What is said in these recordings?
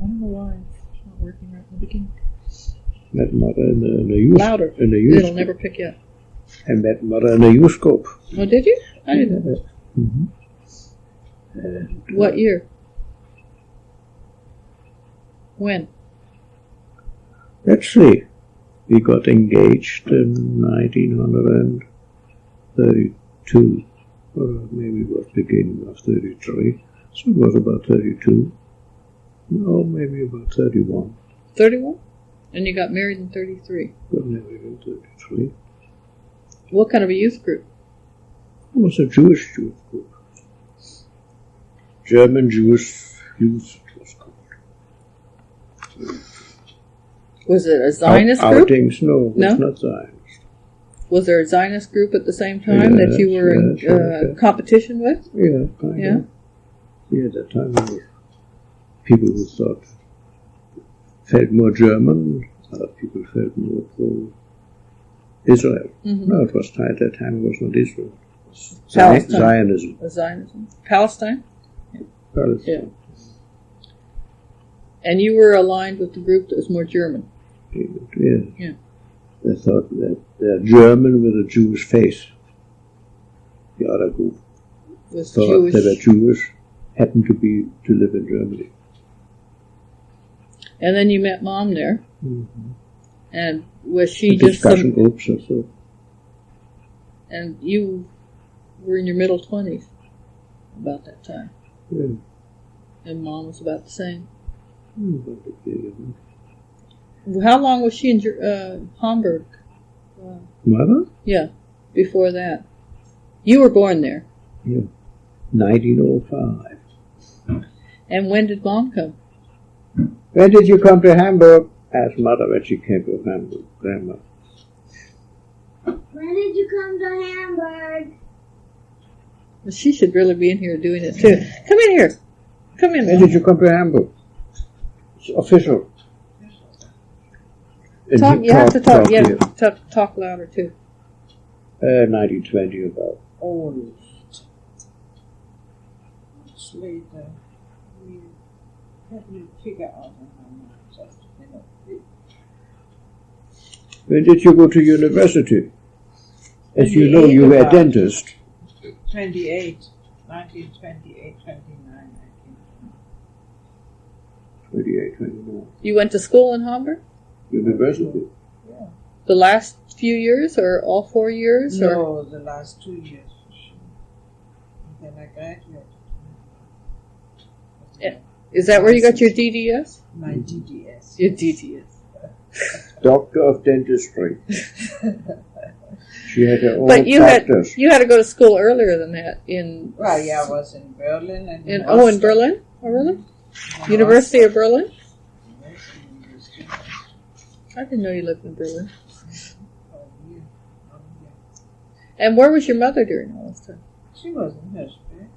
I don't know why it's not working right in the beginning. Met mother in the youth. Louder. In the youth It'll group. never pick you up. I met mother in the youth group. Oh, did you? I didn't know. Mm-hmm. What year? When? Let's see. We got engaged in 1932. Or maybe it was beginning of 33. So it was about 32. No, maybe about 31. 31? And you got married in 33. Got married in 33. What kind of a youth group? It was a Jewish youth group. German Jewish youth, it was called. Was it a Zionist group? Outings, no, it was not Zionist. Was there a Zionist group at the same time that you were in competition with? Yeah, kind of. Yeah, at that time there were people who felt more German, other people felt more pro-Israel. Mm-hmm. No, it was at that time it was not Israel. It was Zionism. Zionism. Palestine? Palestine. Yeah. And you were aligned with the group that was more German? Yeah. They thought that they're German with a Jewish face. The other group Was thought Jewish. they were Jewish, happened to live in Germany. And then you met Mom there. Mm-hmm. And was she the just discussion groups or so. And you were in your middle 20s about that time. Yeah. And Mom was about the same. About a year. How long was she in Hamburg? Mother? Yeah, before that. You were born there. Yeah. 1905. And when did Mom come? When did you come to Hamburg? Asked Mother when she came to Hamburg. Grandma. When did you come to Hamburg? Well, she should really be in here doing it too. Come in here. Come in. When did you come to Hamburg? It's official. Talk, you have to talk. You have to talk louder too. 1920 about. Old. It's later. We haven't figured out how much. When did you go to university? As you know, you were a dentist. 1928, 29, I think. 28, 29. You went to school in Hamburg? University? Yeah. The last few years or all 4 years? No, Or? the last 2 years for sure. And then I graduated. Is that where you got your DDS? My DDS. Your DDS. Doctor of Dentistry. She had her own But you practice. had to go to school earlier than that in. Well, yeah, I was in Berlin and In Berlin? Oh, really? University of Berlin? I didn't know you lived in Berlin. And where was your mother during all this time? She was in Hirschberg.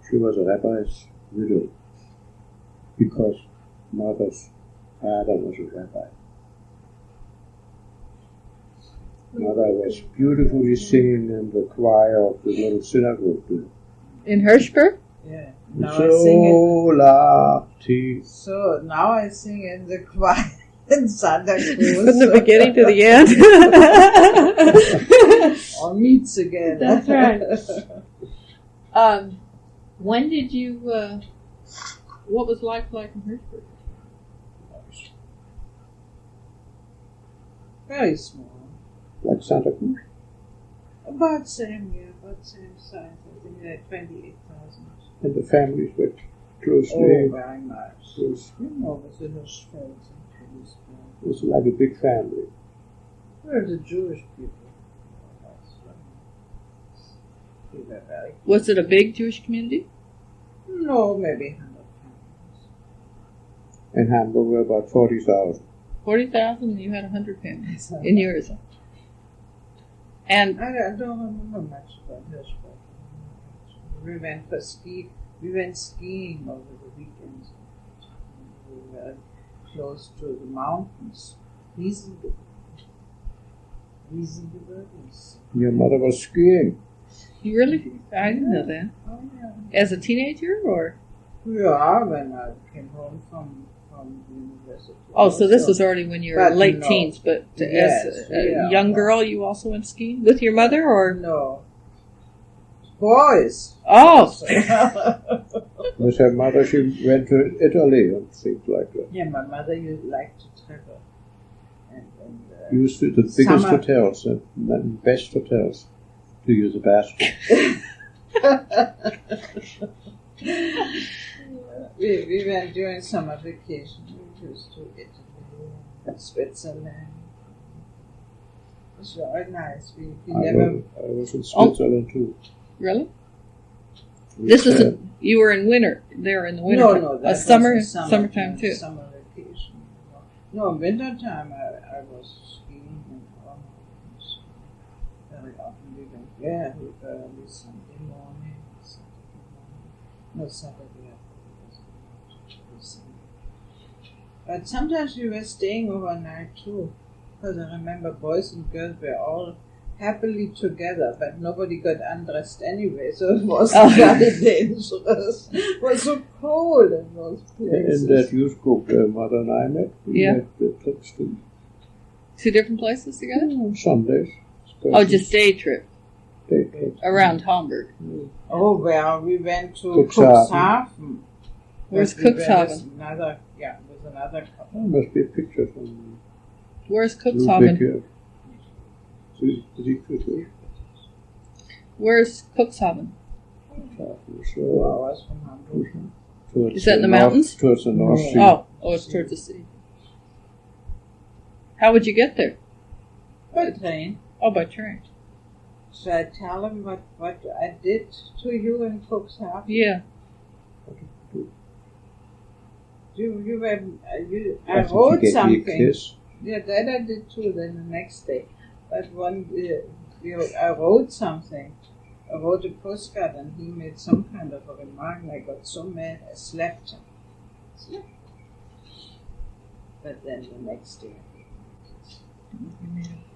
She was a rabbi's widow because Mother's father was a rabbi. Mother was beautifully singing in the choir of the little synagogue there. In Hirschberg? Yeah. Now I sing it. So now I sing in the choir in Santa Cruz. From the beginning to the end? Or meets again. That's right. When did you, what was life like in Hirschberg? Very small. Like Santa Cruz. About same size. I think they had 28,000. And the families were closely. Oh, very much. Close. You know, with the Hirschbergs and Hirschberg. It was like a big family. Where the Jewish people. They were very. Was it a big Jewish community? No, maybe 100 families. In Hamburg were about 40,000. 40,000 and you had 100 families in yours. And I don't remember much about Hirschberg. We went for ski. We went skiing over the weekends. We were close to the mountains. Riesengebirge. Your mother was skiing. you really, I didn't know that. Oh yeah. As a teenager or? Yeah, when I came home from university. Oh, so this also. was already when you were But late no. teens, but Yes, as a yeah. young girl, you also went skiing with your mother, or? No. Boys. Oh! With her mother, she went to Italy and things like that. Yeah, my mother liked to travel. And Used to the biggest Summer. hotels and the best hotels to use the bathroom. we went during summer vacation. We used to Italy and Switzerland. It was very nice. We never. I was in Switzerland too. Really? This is you were in winter. There in the winter. No, that was summertime too. Summer vacation. No, winter time I was skiing and almost very often we went very early Sunday morning. No, Saturday. But sometimes we were staying overnight too, because I remember boys and girls were all happily together, but nobody got undressed anyway, so it was very dangerous. It was so cold in those places. In that youth group where Mother and I met, we met the trips to Two different places together? Sundays. Oh, just day trip Day trips. around Hamburg. Oh, well, we went to Cuxhaven. Cuxhaven. Where's But we went Cuxhaven? with another couple. There must be a picture from Where's Cuxhaven? Where's Cuxhaven? 2 hours from Hamburg. Is that in the mountains? Towards the North Sea. Oh, it's towards the sea. How would you get there? By train. Oh, by train. Should I tell them what I did to you in Cuxhaven? Yeah. I wrote You something. kiss. Yeah, that I did too. Then the next day, but I wrote something. I wrote a postcard, and he made some kind of a remark. And I got so mad, I slapped him. But then the next day,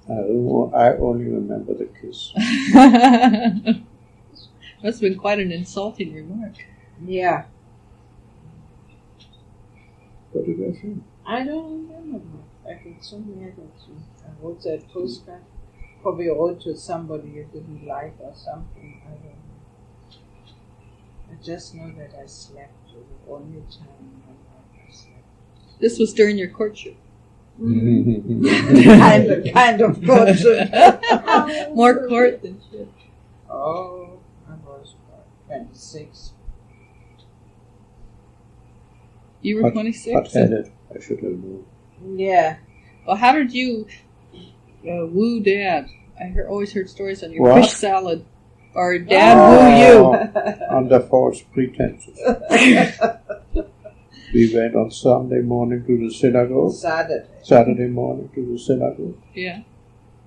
I only remember the kiss. Must have been quite an insulting remark. yeah, What did I say? I don't remember. I got so mad at you. I wrote that postcard. Probably wrote to somebody you didn't like or something. I don't know. I just know that I slapped you the only time in my life I slept. This was during your courtship. kind of courtship. More court than shit. Oh, I was 26. You were 26? Hot-headed, I should have known. Yeah. Well, how did you woo Dad? I always heard stories on your What? fish salad. Or Dad woo Under false pretenses. We went on Sunday morning to the synagogue. Saturday morning to the synagogue. you. Yeah.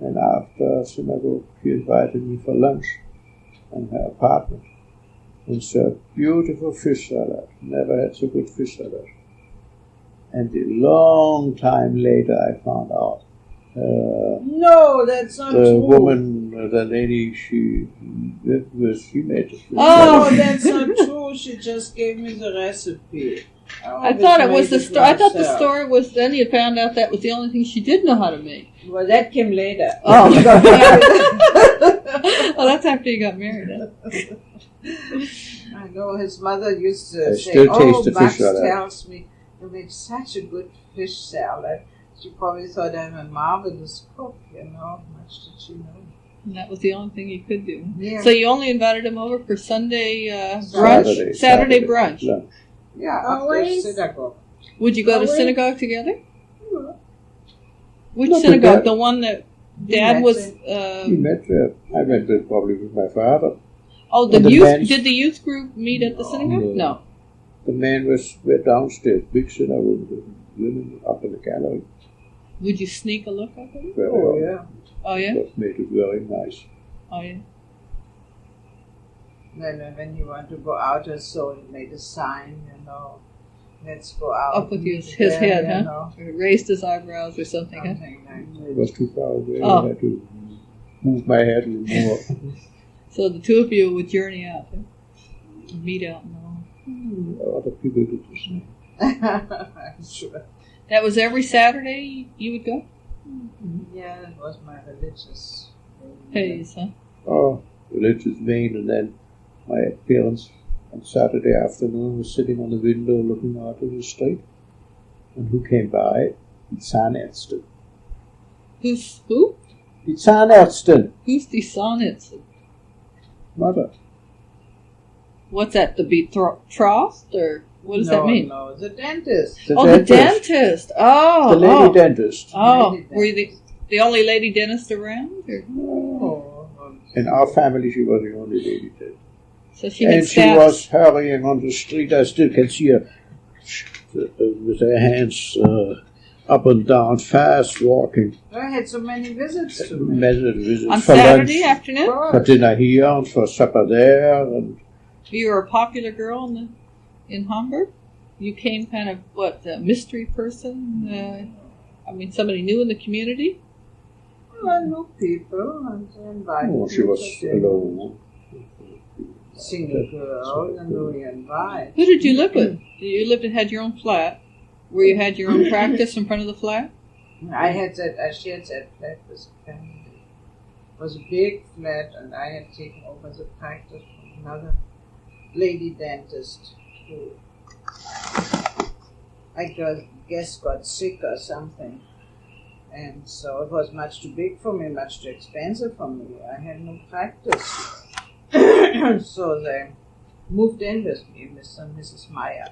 And after synagogue, she invited me for lunch in her apartment. And served beautiful fish salad. Never had so good fish salad. And a long time later, I found out No, that's not the true. woman, the lady she lived with, she made it. Oh, that's not true. She just gave me the recipe. I thought it was the story. I thought the story was then you found out that was the only thing she did know how to make. Well, that came later. Oh. She got married. Oh, that's after you got married. Huh? I know his mother used to I say, still taste "Oh, the Max fish salad." tells me you make such a good fish salad." She probably thought I'm a marvelous cook. Much did she know? And that was the only thing you could do. Yeah. So you only invited him over for Sunday brunch? Saturday brunch. Lunch. Yeah, Always. after synagogue. Would you go to Always. synagogue together? Yeah. Which Not synagogue? with Dad. The one that We Dad met was... We met, I went with, probably with my father. oh, And the youth... bands- Did the youth group meet at the synagogue? No. The men were downstairs, big synagogue, the women up in the gallery. Would you sneak a look at it? Oh, yeah. Oh, yeah? That made it very nice. Oh, yeah. Then when you want to go out or so, he made a sign, let's go out. Up with his Yeah, head, you huh? know, Or raised his eyebrows or something, huh? something like It was too far away. Oh. I had to move my head a little more. So the two of you would journey out, huh? Meet out and all. Other people do the same. I'm sure. That was every Saturday you would go? Yeah, that was my religious Pays, huh? Oh, religious vein, and then my parents on Saturday afternoon were sitting on the window looking out of the street. And who came by? Die Zahnärztin. Who? Die Zahnärztin. Who's die Zahnärztin? Mother. What's that, the betrothed, or what does that mean? No, the dentist. The dentist. Oh. The lady dentist. Oh, Lady were you the only lady dentist around? Or? In our family, she was the only lady dentist. So she had And she staff. was hurrying on the street. I still can see her with her hands up and down, fast walking. I had so many visits to me. Visits On for Saturday lunch, afternoon? for dinner here, and for supper there. And You were a popular girl in Hamburg? You came kind of, a mystery person? Somebody new in the community? Well, I knew people and invited she was people. alone. Single girl, and we invite. Who did you live with? You lived and had your own flat, where you had your own practice in front of the flat? I shared that flat with a family. It was a big flat, and I had taken over the practice from another lady dentist who I guess got sick or something. And so it was much too big for me, much too expensive for me. I had no practice. So they moved in with me, Mr. and Mrs. Meyer.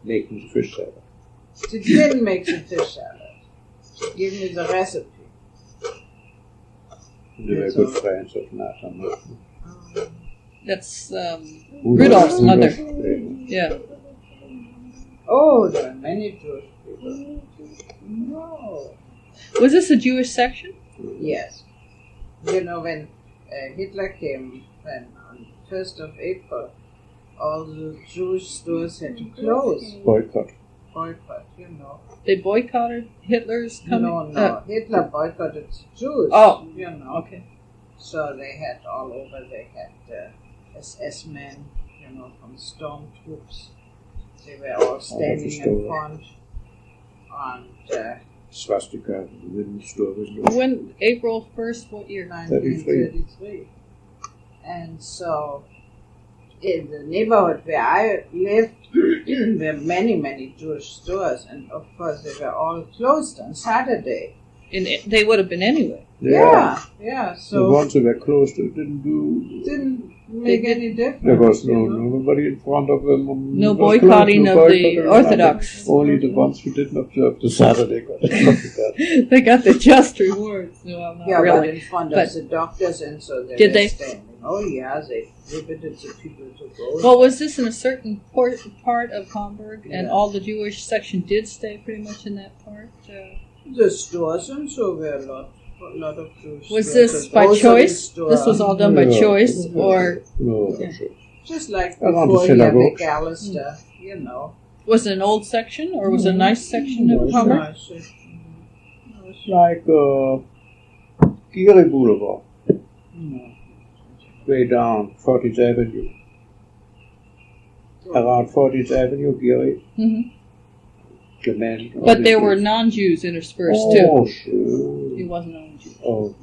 Making the fish salad. She didn't make the fish salad. She gave me the recipe. They were good friends of Nathan. That's Rudolph's mother. Yeah. Oh, there are many Jewish people. No. Was this a Jewish section? Yes. You know, when Hitler came, then on 1st of April, all the Jewish stores had to close. Boycott. Boycott, you know. They boycotted Hitler's coming? No. Hitler boycotted the Jews. Oh. You know. Okay. So they had all over, they had SS men, you know, from stormtroops. They were all standing in front. And Swastika, the wooden store. When, April 1st, what year? 1933. And so, in the neighborhood where I lived, there were many, many Jewish stores, and of course they were all closed on Saturday. They would have been anyway. Yeah. The So ones that were closed, it didn't make any difference. There was you know? nobody in front of them. No boycotting of the Orthodox. Only the ones who didn't observe the Saturday got it. They got the just rewards. No, not Yeah, really. but in front of the doctors, and so they Did were they? standing. Oh yeah, they prohibited the people to go. Well, was this in a certain part of Hamburg, and Yeah. all the Jewish section did stay pretty much in that part? The stores, and so were a lot of Jewish Was stores. this The by grocery choice? store, This was all done by choice, or No, Yeah. just like Around the before here, synagogues. McAllister, you know. was it an old section, or was it a nice section of Hamburg? Nice. like Geary Boulevard, No. way down 40th Avenue. Around 40th Avenue, Geary. Mm-hmm. Clement. all But these there were things. non-Jews interspersed Oh, too. sure. It wasn't only Jews. Oh,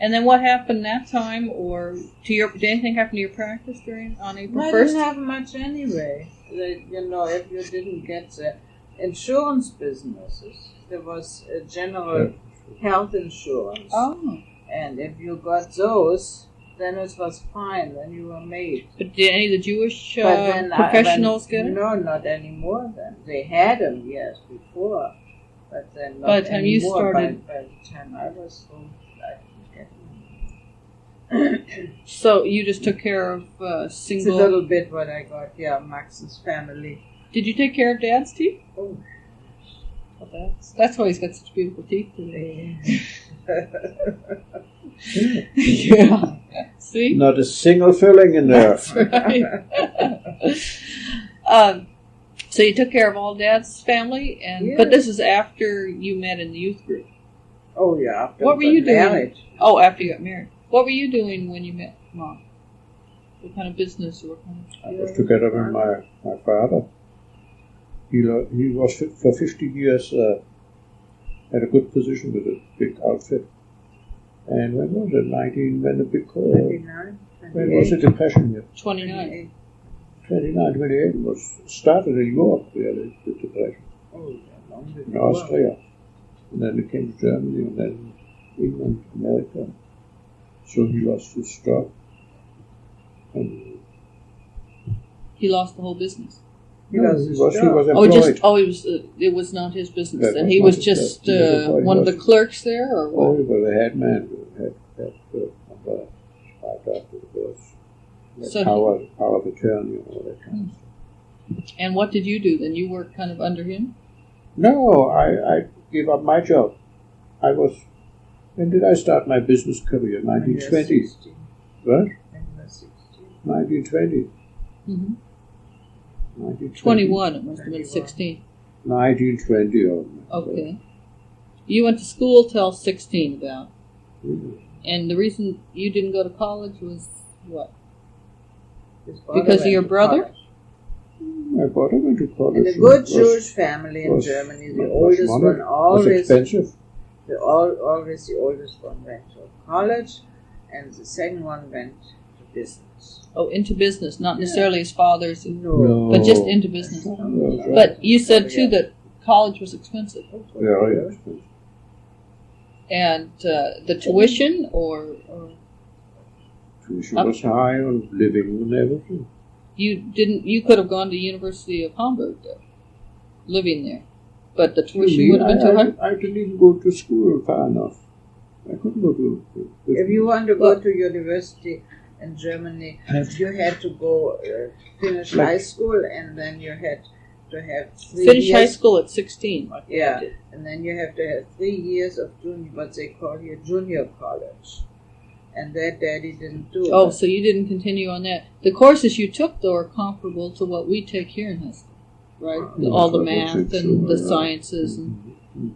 And then what happened that time, or did anything happen to your practice on April I 1st? didn't have much anyway. You know, if you didn't get the insurance businesses, there was a general health insurance. Oh. And if you got those, then it was fine, then you were made. But did any of the Jewish But then professionals get it? No, not anymore then. They had them, yes, before. But then not By the time you anymore. started- By the time I was home, I didn't get them. So you just took care of It's a single... little bit what I got, yeah, Max's family. Did you take care of Dad's teeth? Oh. Well, that's why he's got such beautiful teeth today. Yeah. See? not a single filling in there. That's right. So you took care of all Dad's family, but this is after you met in the youth group. Oh, yeah. After What were we you got doing? married. Oh, after you got married. What were you doing when you met Mom? What kind of business or what kind I was together with my father. He was for 50 years had a good position with a big outfit. And when was it? 19, when the big, 29, when was the depression here? 29. 29, 28 was started in Europe, really, the depression. Oh, yeah, long In before. Austria. And then it came to Germany and then England, America. So he lost his job. And He lost the whole business. He lost his he job. was employed. It was not his business. That And was he not was his just business. He was one of the clerks there, or Oh, what? he was a head man, head right after the boss. So Power of attorney and all that kind of stuff. And what did you do then? You worked kind of under him? No, I gave up my job. When did I start my business career? 1920. What? 1920. Mm-hmm. 1920. 21, it must have been 16. 1920. Okay. You went to school till 16 about. Yeah. And the reason you didn't go to college was what? His father Because of went your to brother? college. My brother went to college. In a good Was- Jewish family in was- Germany, the was oldest money. one Was always, expensive. always the oldest one went to college, and the second one went to business. Oh, into business, not Yeah. necessarily his father's, No. but just into business. No, But you said too that college was expensive. very expensive. And the tuition or Tuition was high on living and everything. you could have gone to University of Hamburg though, living there. But the tuition would have been too high. I didn't even go to school far enough. I couldn't go to. If you want to go to university in Germany, you had to go finish high school, and then you had to have 3 Finish years. high school at 16. Like Yeah, I did. and then you have to have 3 years of junior, what they call here junior college, and that Daddy didn't do. Oh, so you didn't continue on that. The courses you took though are comparable to what we take here in high school, right? Yeah, All the I would math say and so, the yeah. sciences. And, Mhm.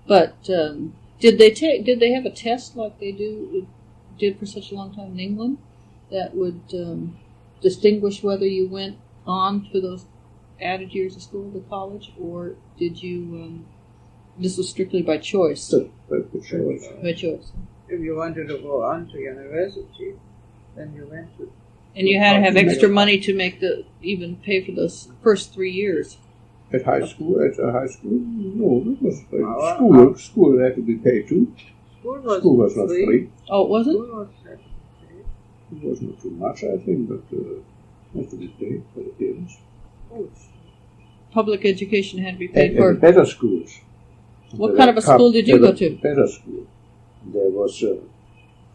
but did they have a test like they did for such a long time in England that would distinguish whether you went on for those added years of school to college, or did you? This was strictly by choice. But the choice. By choice, If you wanted to go on to university, then you went to. and you had to have extra money to make even pay for those first 3 years. At high school, no, it was Our- school had to be paid too. School was not free. Oh, it wasn't? School was not free. It was not too much, I think, but had to be paid for the parents. Oh, Public education had to be paid And for. better schools. What kind of a school did you go to? Better school. There was a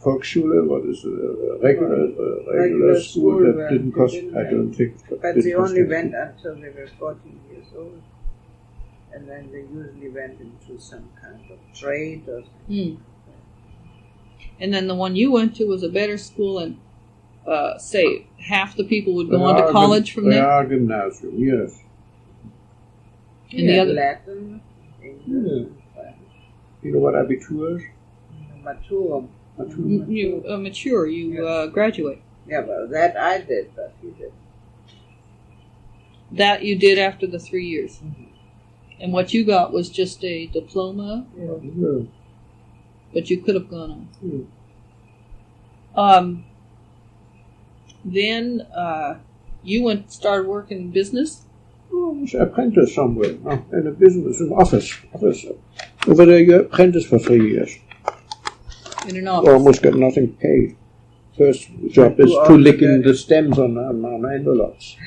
Volksschule, what is a regular school that where didn't they cost, didn't I have- don't think. But didn't they cost only anything. went until they were 14 years old. And then they usually went into some kind of trade or something. And then the one you went to was a better school, and say half the people would go on to college from there. Yeah, gymnasium, yes. And the other, Latin, English, You know what Abitur is? Maturum. you mature, you graduate. Yeah, well, that I did, but he did. That you did after the 3 years. Mhm. And what you got was just a diploma, Yeah. but you could have gone on. Yeah. Then you started working in business. Oh, I was an apprentice somewhere, in a business, an office. Over there, you're apprentice for 3 years. In an office. Almost got nothing paid. First job is to licking the stems on envelopes.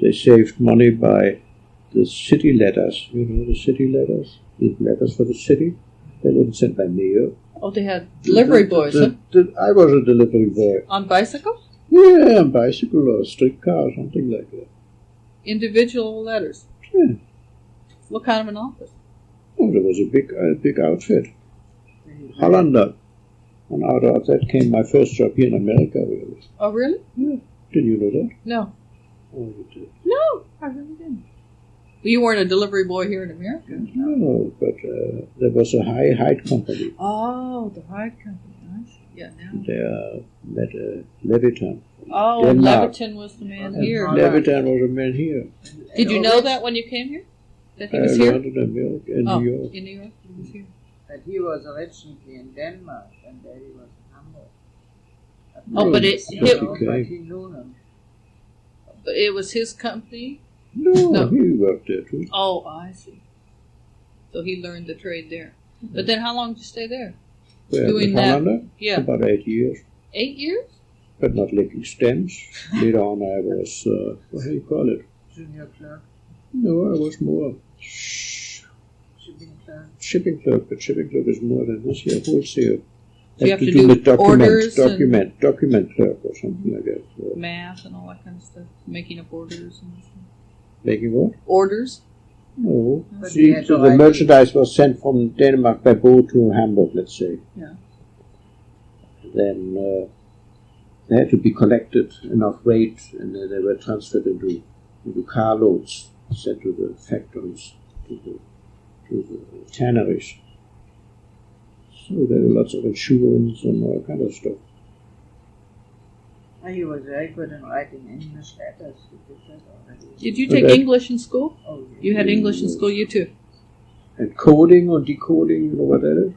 They saved money by the city letters. You know the city letters? The letters for the city? They wouldn't send by mail. Oh, they had delivery boys, huh? I was a delivery boy. On bicycle? Yeah, a bicycle or a streetcar or something like that. Individual letters. Yeah. What kind of an office? Oh, there was a big outfit. Hollander. And out of that came my first job here in America, really. Oh, really? Yeah. Did you know that? No. Oh, you did. No, I really didn't. Well, you weren't a delivery boy here in America. No, but there was a high height company. Oh, the hide company. Yeah, now. There met Levien. Oh, Denmark. Leviton was the man And here. Levien was a man here. Did you know that when you came here? That he was I here? learned in America, in Oh, New York. in New York? He was here. But he was originally in Denmark, and there he was in Hamburg. Oh, but But he knew him. But it was his company? No, No. he worked there too. Oh, I see. So he learned the trade there. But then how long did you stay there? Where, Doing the that? Hollander? Yeah. About 8 years. 8 years? But not licking stems. Later on I was, what do you call it? Junior clerk, No, I was more shipping clerk. shipping clerk, but shipping clerk is more than this here, wholesale. So you have to do do with orders document clerk or something like that. So Math and all that kind of stuff. Making up orders and stuff. making what? Orders? No. But See, he had so to the write merchandise was sent from Denmark by boat to Hamburg, let's say. Yeah. Then they had to be collected enough weight, and then they were transferred into carloads, sent to the factories, to the tanneries. So there were lots of insurance and all kind of stuff. He was very good in writing English letters. He did that already. Did you take Okay. English in school? Oh, yeah. You had English in school, you too? And coding or decoding, you know what that is?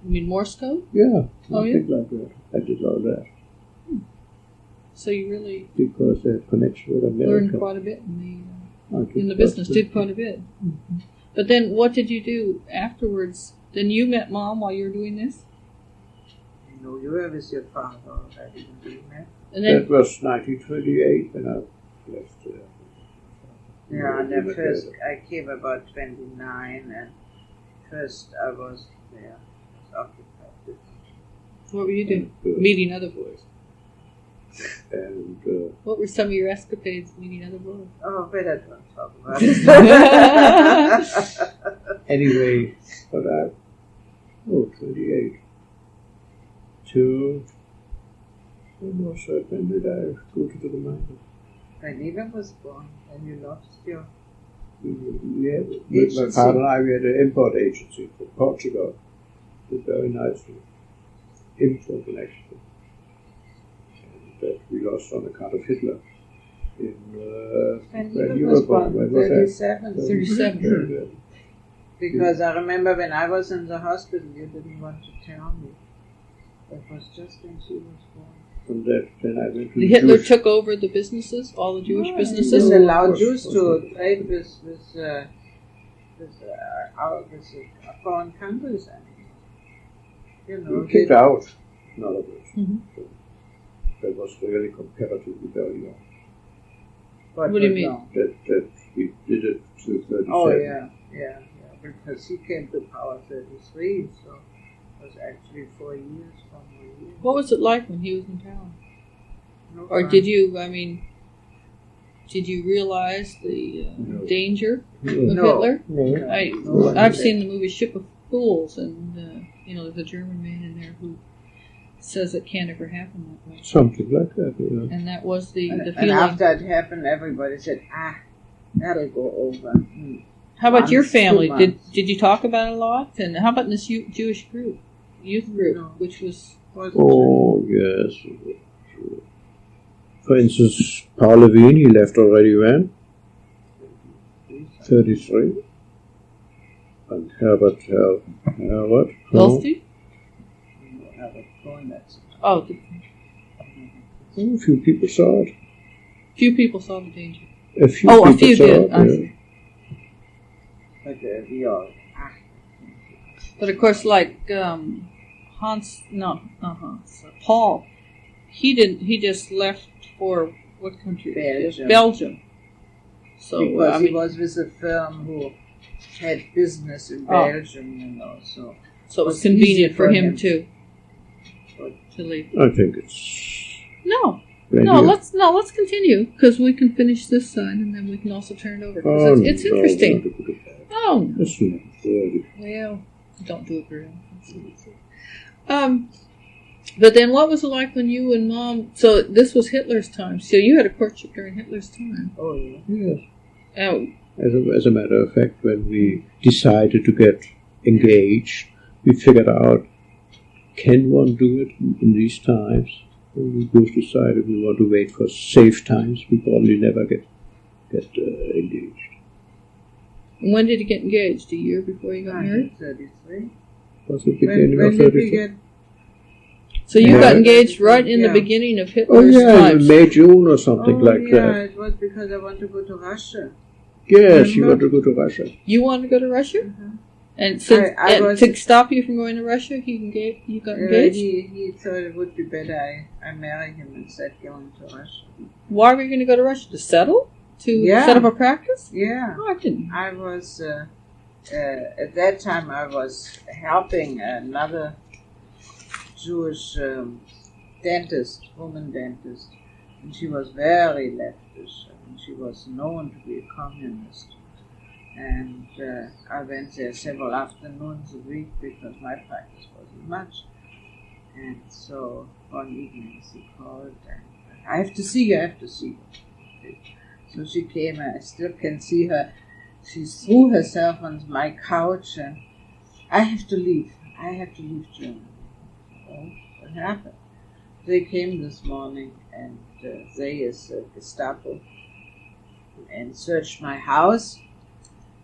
You mean Morse code? Yeah, Oh, yeah? things like that. I did all that So you really because they had connection with learned America. quite a bit I did in the quite business, a did quite a bit. But then what did you do afterwards? Then you met Mom while you were doing this? No, you were with your father already when you met. And then That was 1928 when I left. Yeah, and America. at first I came about 29, and first I was there. I was occupied with what were you doing? And, Meeting other boys. and What were some of your escapades meeting other boys? Oh, better don't talk about it. anyway, but 28. When did I go to the mountain? When Eva was born, and you lost your... Yeah, with my Agency. father and I, we had an import agency from Portugal. Did very nicely. Import actually. And that we lost on account of Hitler. When When Eva you was were born, born, when was that? 37. 37. Because I remember when I was in the hospital, you didn't want to tell me. That was just when she was born. From that, then I went to The Hitler Jewish- took over the businesses, all the Jewish He businesses? just allowed Of Jews course, to of course. trade with foreign countries. You know, We kicked out, in other words. Mhm. So that was really comparatively very young. What do you was mean? wrong? That we did it to 37. Oh, yeah. Because he came to power 33, so it was actually 4 years from a year. What was it like when he was in town? No Or crime. did you realize the No. danger of No. Hitler? No. I've seen the movie Ship of Fools, and there's a German man in there who says it can't ever happen that way. Something like that, yeah. And that was the And feeling. after it happened, everybody said, that'll go over. How about your months, 2 family? months. Did you talk about it a lot? And how about in this Jewish youth group, No. which was Oh, yes. For instance, Paul Levien, he left already when? 33. And Herbert. Goldstein? Oh, A few people saw it. few people saw the danger. A few Oh, people a few saw did. it, I yeah. see. But we all, But of course, like Paul, he just left for what country? Belgium. So because he was with a firm who had business in Belgium, so so it was was convenient easy for for him him. to leave. I think it's No, radio. let's continue because we can finish this side and then we can also turn it over because it's no, interesting. don't look at that. Oh, It's not really. well, don't do it very often. But then what was it like when you and Mom, so this was Hitler's time, so you had a courtship during Hitler's time. oh yeah. Yes. Oh, As a matter of fact, when we decided to get engaged, we figured out can one do it in these times? We both decided we want to wait for safe times. We probably never get engaged. And when did you get engaged? A year before you got married? 33. Was the beginning When of did we 33? get? So you Yeah. got engaged right in the Yeah. beginning of Oh Hitler's yeah, in times. May, June or something like yeah, that. it was because I want to go to Russia. Yes, you want Remember? to go to Russia. You wanted to go to Russia? Mhm. And since I and was- to stop you from going to Russia, you got engaged? He thought it would be better I marry him instead of going to Russia. Why were you going to go to Russia? To settle? To Yeah. set up a practice? Yeah. Oh, I didn't. I was, at that time I was helping another Jewish woman dentist, and she was very leftish, and she was known to be a communist. And I went there several afternoons a week because my practice wasn't much. And so one evening she called, and I have to see you. So she came, and I still can see her. She threw herself on my couch, and I have to leave Germany. Oh, what happened? They came this morning, and they is Gestapo, and searched my house,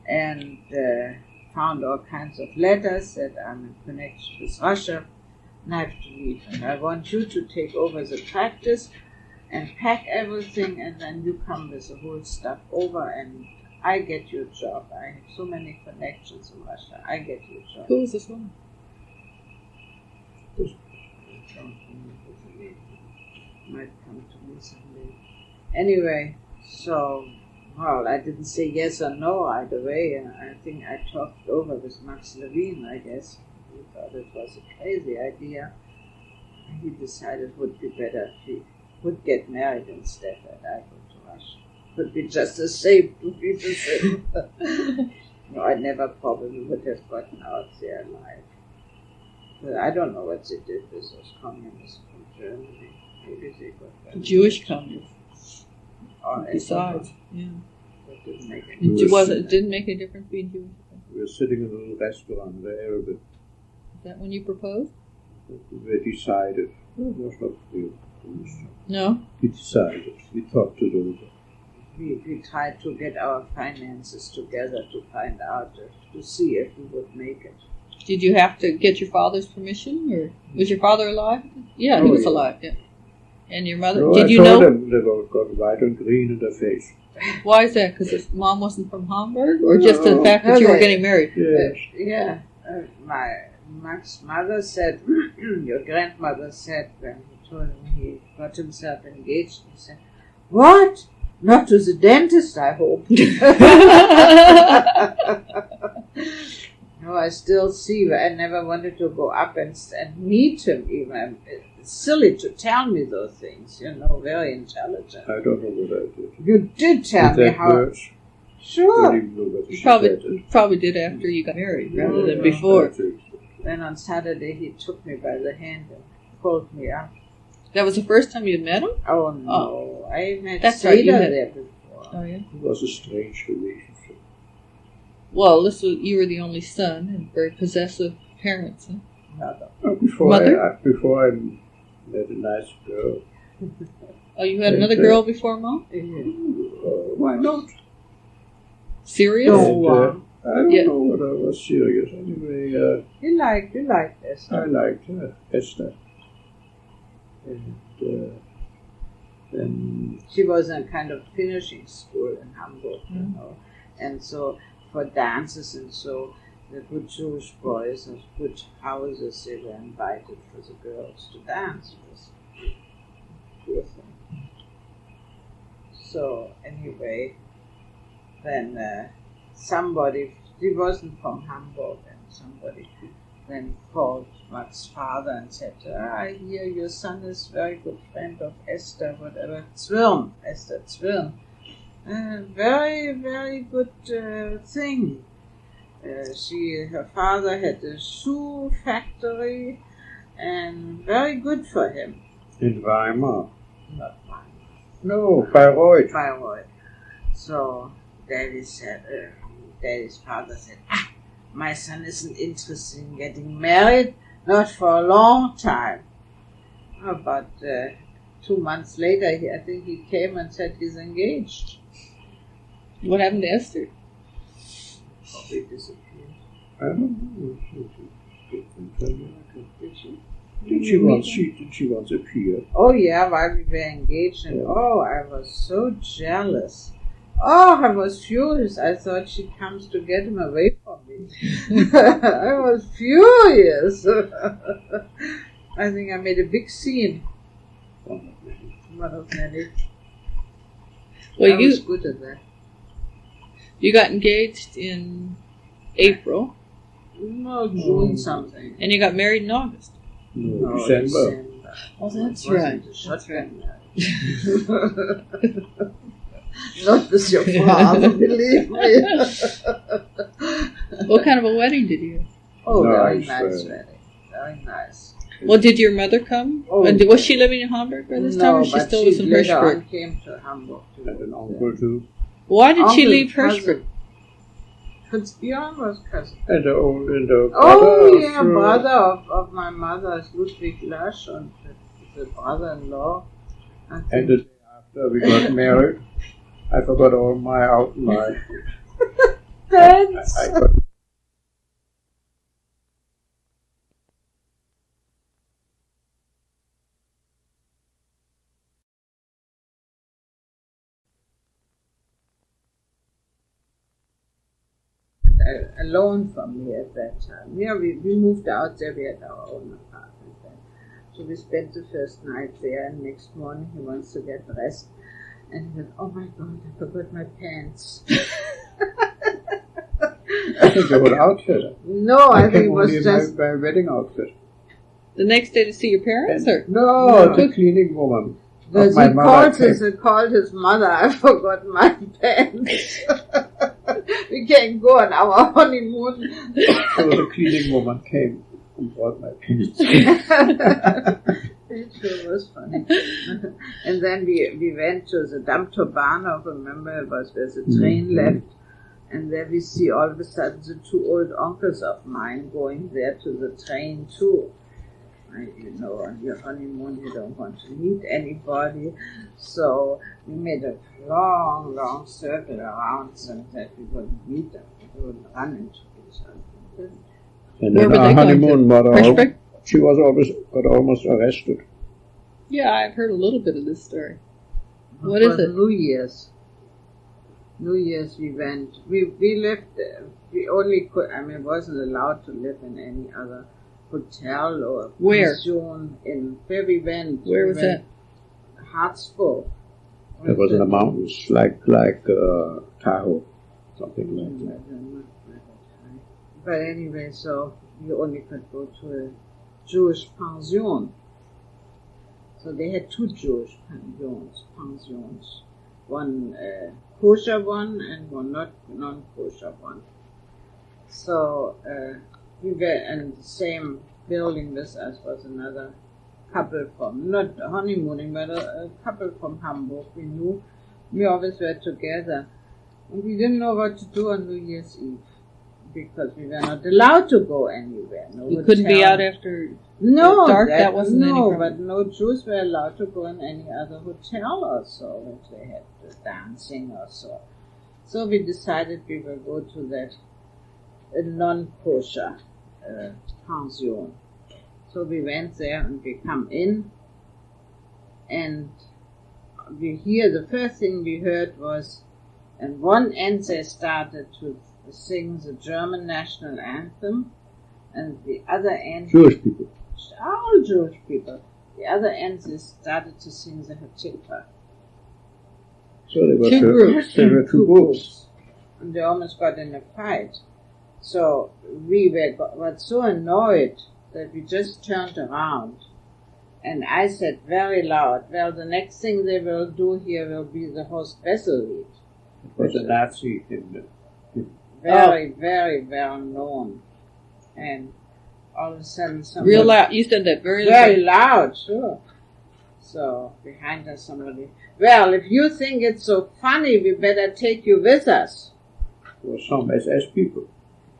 and found all kinds of letters that I'm in connection with Russia, and I have to leave. And I want you to take over the practice and pack everything, and then you come with the whole stuff over, and I get your job. I have so many connections in Russia. I get your job. Who was this woman? Might come to me someday. Anyway, so, well, I didn't say yes or no either way. I think I talked over with Max Levien, I guess. He thought it was a crazy idea. He decided it would be better if he would get married instead, and I go to Russia. Would be just the same to be the same. No, I never probably would have gotten out there alive. But I don't know what they did with those communists from Germany. Maybe they got them. Jewish communists. Or Besides, yeah. that didn't make any It didn't make a difference being Jewish. We were sitting in a little restaurant there, but Is that when you proposed? we decided. It was not real. No. We decided. We talked to them. We tried to get our finances together to find out, to see if we would make it. Did you have to get your father's permission, or was your father alive? Yeah, he Oh, was yeah. alive. Yeah. And your mother? No, Did I you told know them they were got white and green in their face. why is that? Because his mom wasn't from Hamburg, or just the No. fact that you were Okay. getting married? Yes. Max's mother said, your grandmother said, when he told him he got himself engaged, he said, "What? Not to the dentist, I hope." No, I still see. I never wanted to go up and meet him even. It's silly to tell me those things, very intelligent. I don't know what I did. You did tell me That how. words, I Sure. don't even know what You she probably said. probably did after you got married, rather than Yeah. before. That's it. Then on Saturday he took me by the hand and pulled me up. That was the first time you had met him. Oh no, I met That's right, you Seda had- there before. Oh yeah. It was a strange relationship. Well, you're the only son and very possessive parents. Huh? Mother. Before Mother? I met a nice girl. Oh, you had another And, girl before mom? Why not? Serious? Don't. And, I don't Yeah. know whether I was serious. Anyway, You liked this. I liked Esther. And then She was in a kind of finishing school in Hamburg, Mm. and so for dances and so the good Jewish boys of good houses, they were invited for the girls to dance with. Poor thing. So anyway, then somebody, he wasn't from Hamburg, and somebody then called Max's father and said, "I hear your son is very good friend of Esther, whatever, Esther Zwirn. Very, very good thing. Her father had a shoe factory, and very good for him." in Weimar. Not mine. No, Bayreuth. Bayreuth. So Daddy's father said, "My son isn't interested in getting married, Not for a long time. About 2 months later, I think he came and said he's engaged. What happened to Esther? Probably disappeared. I don't know. Did she? Did she once appear? Oh yeah, while we were engaged, and Yeah. oh, I was so jealous. Oh, I was furious. I thought she comes to get him away from me. I was furious. I think I made a big scene. One of many. Well, I was good at that. you got engaged in April, No, June something. and you got married in August. No, December. Oh, that's Wasn't right. a shotgun marriage. Not with your father, believe me. What kind of a wedding did you have? Oh, very Nice, nice wedding. Very nice. Well, did your mother come? Oh. And was she living in Hamburg by this time, or she but still she was in later Hirschberg? on came to Hamburg too. And an uncle too. Why did she Uncle, leave cousin. Hirschberg? Prince Björn was cousin. And the Oh, brother yeah, of, brother of my mother is Ludwig Lasch, and the brother-in-law. I And think. the day after we got married, I forgot all my Thanks. I got Alone from me at that time. Yeah, we moved out there. We had our own apartment then. So we spent the first night there, and next morning he wants to get dressed. And he said, oh my God, I forgot my pants. I think the whole outfit. No, I think it came was only in just... my wedding outfit. The next day to see your parents, or? No, the cleaning woman. Because My he mother called his mother, I forgot my pants. We can't go on our honeymoon. So the cleaning woman came and brought my pants. It sure was funny. And then we went to the Dammtorbahnhof, remember, it was where the train left. And there we see all of a sudden the two old uncles of mine going there to the train too. You know, on your honeymoon you don't want to meet anybody. So we made a long, long circle around them that we wouldn't meet them. We wouldn't run into each other. And Where then were our they going honeymoon to? mother, Hirschberg? she was almost arrested. Yeah, I've heard a little bit of this story. What For is it? New Year's. New Year's we went. We lived, we only could, I mean, wasn't allowed to live in any other hotel or Where? pension in where we went. Where we was that? Hartsburg. It was in the mountains, like Tahoe, something like that. But anyway, so you only could go to a Jewish pension. So they had two Jewish pensions. One kosher one and one non-kosher one. So we were in the same building with us was another couple from, not honeymooning, but a couple from Hamburg. We knew, we always were together. And we didn't know what to do on New Year's Eve because we were not allowed to go anywhere. No You couldn't be hotel. out after No, dark? That wasn't any no, problem. but no Jews were allowed to go in any other hotel or so if they had dancing or so. So we decided we will go to that non-kosher pension. So we went there and we come in and we hear, the first thing we heard was, and one end they started to sing the German national anthem, and the other end, Jewish people. all Jewish people, the other end they started to sing the Hatikva. So there were Two groups. There were two groups. And they almost got in a fight. So we were so annoyed that we just turned around. And I said very loud, well, the next thing they will do here will be the Horst Wessel lied. It was a Nazi hymn. Very, very well known. And all of a sudden somebody... real loud. You said that very Very loud. loud, sure. So behind us somebody, well, if you think it's so funny, we better take you with us. There were some SS people.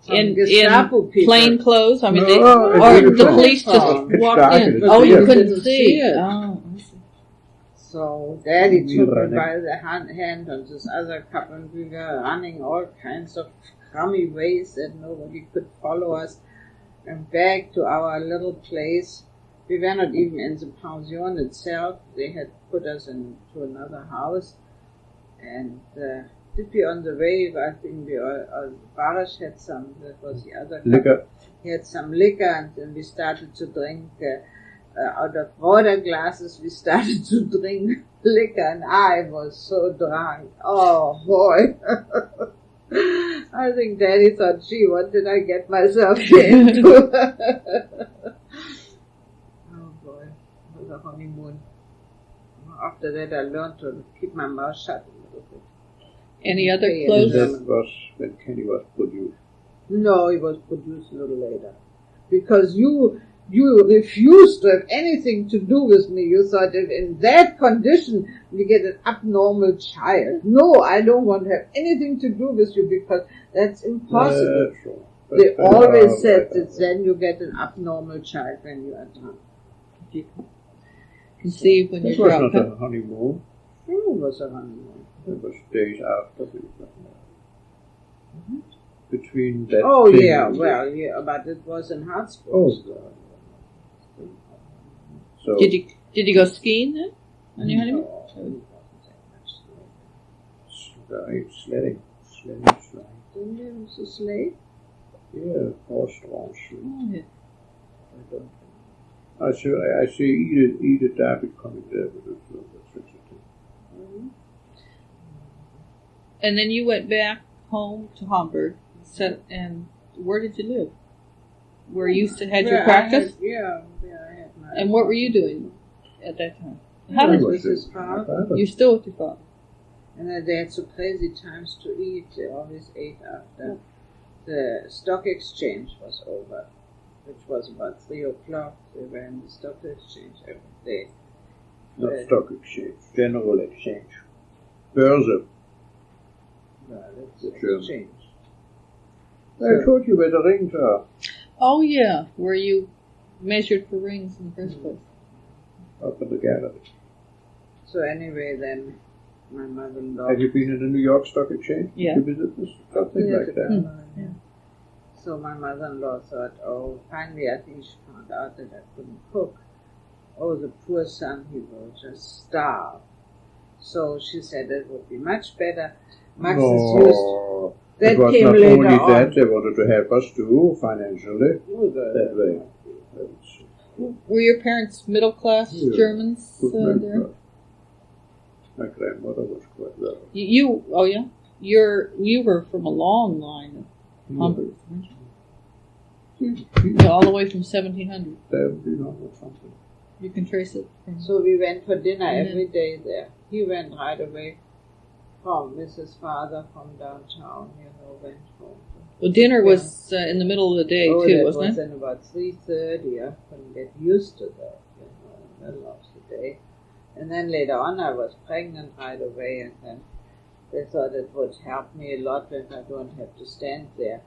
in Gestapo people. plain clothes? I mean, No, or it's the uniform. police just It's walked dark in. and Oh, it's you clear. couldn't Couldn't see see it. it. Oh, I see. So Daddy We took me running. by the hand and this other couple, and we were running all kinds of crummy ways that nobody could follow us, and back to our little place. We were not even in the pension itself. They had put us into another house, and did we on the way, I think Barash had some, that was the other couple. Liquor. He had some liquor, and then we started to drink out of water glasses. We started to drink liquor, and I was so drunk. Oh boy! I think Daddy thought, "Gee, what did I get myself into?" Oh boy, it was a honeymoon. After that, I learned to keep my mouth shut a little bit. Any other Okay, clothes? That was when Kenny was produced. No, it was produced a little later. Because you refused to have anything to do with me. You thought if in that condition we get an abnormal child. No, I don't want to have anything to do with you because that's impossible. That's true. They But, always said right, that then you get an abnormal child when you are drunk. You can conceive when This you're was drunk. not huh? a honeymoon. It was a honeymoon. It was days after we got married. Between that Oh thing yeah, and well yeah, but it was in Hartsburg. Oh. So Did you go skiing then? On your honeymoon? No, it wasn't that much. sledding. Didn't you use a sleigh? Yeah, horse-drawn sleigh. Oh, yeah. I don't know. I see Edith David coming there with a film. And then you went back home to Hamburg. And where did you live? Where you had your practice? I had my. And what were you doing at that time? How How did was his father? you still with your father? And they had so crazy times to eat. They always ate after the stock exchange was over, which was about 3 o'clock. They were in the stock exchange every day. Not stock exchange, general exchange. Börse. Well, it's The German. exchange. I told you where the rings are. Oh yeah, where you measured for rings in the first place. Up in the gallery. So anyway, then my mother-in-law. Have you been in the New York Stock Exchange? Yeah. Did you visit this? Something Years like ago. that. Yeah. So my mother-in-law thought, oh, finally I think she found out that I couldn't cook. Oh, the poor son, he will just starve. So she said it would be much better. Max is used. No. That It was came not later only on. that, they wanted to help us too, financially, Oh, that way. Were your parents middle class Yeah. Germans Good there? member. My grandmother was quite well. You oh yeah, you were from a long line of Hamburg, weren't you? Yeah, all the way from 1700. 1700 something. You can trace it from. So we went for dinner Yeah. every day there. He went right away from Mrs. Father from downtown, went home. Well, dinner was in the middle of the day Oh, too, that wasn't was it? in about 3:30. I couldn't get used to that, in the middle of the day. And then later on, I was pregnant right away, and then they thought it would help me a lot if I don't have to stand there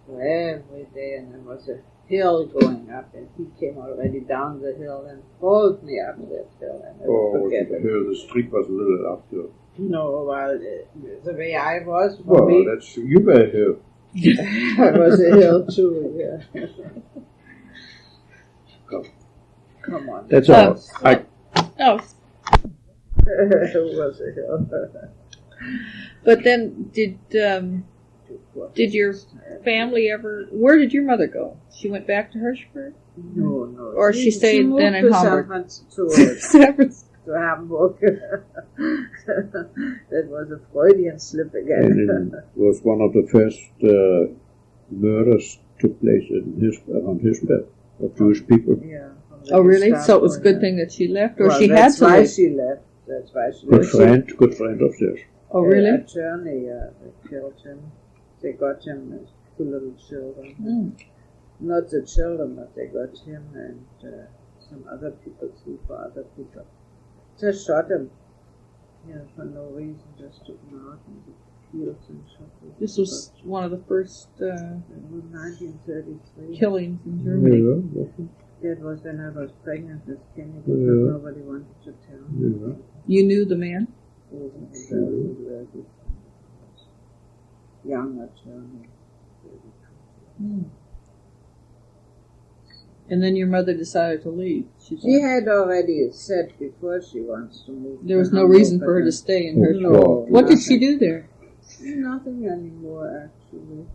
for every day. And there was a hill going up, and he came already down the hill and pulled me up that hill. And I Oh, forget it. the street was a little uphill. No, well, the way I was, for Well, me, that's you were here. I was a hill too. Yeah. Come on. That's all. Oh, It was a hill. but then did your family ever? Where did your mother go? She went back to Hirschberg, No. or she stayed moved then in to Hamburg. San Francisco, to Hamburg. That was a Freudian slip And again. it was one of the first murders took place around Hirschberg of Jewish people. Yeah. Oh, really? So it was a good yeah. thing that she left, or Well, she had that's to why leave. she left. That's why she Good left. friend of theirs. Oh, really? Attorney, they killed him. They got him as 2 little children. Mm. Not the children, but they got him and some other people too, for other people. Just shot him. For no reason, just took him out and fields and chocolate. This was one of the first It was 1933. killings in Germany. Yeah. That was when I was pregnant with Kenny because nobody wanted to tell me. Yeah. You knew the man? Very good. Young attorney. And then your mother decided to leave. She had already said before she wants to move. There was to no Hamburg, reason for her but to stay in her. No. What did she do there? Nothing anymore, actually.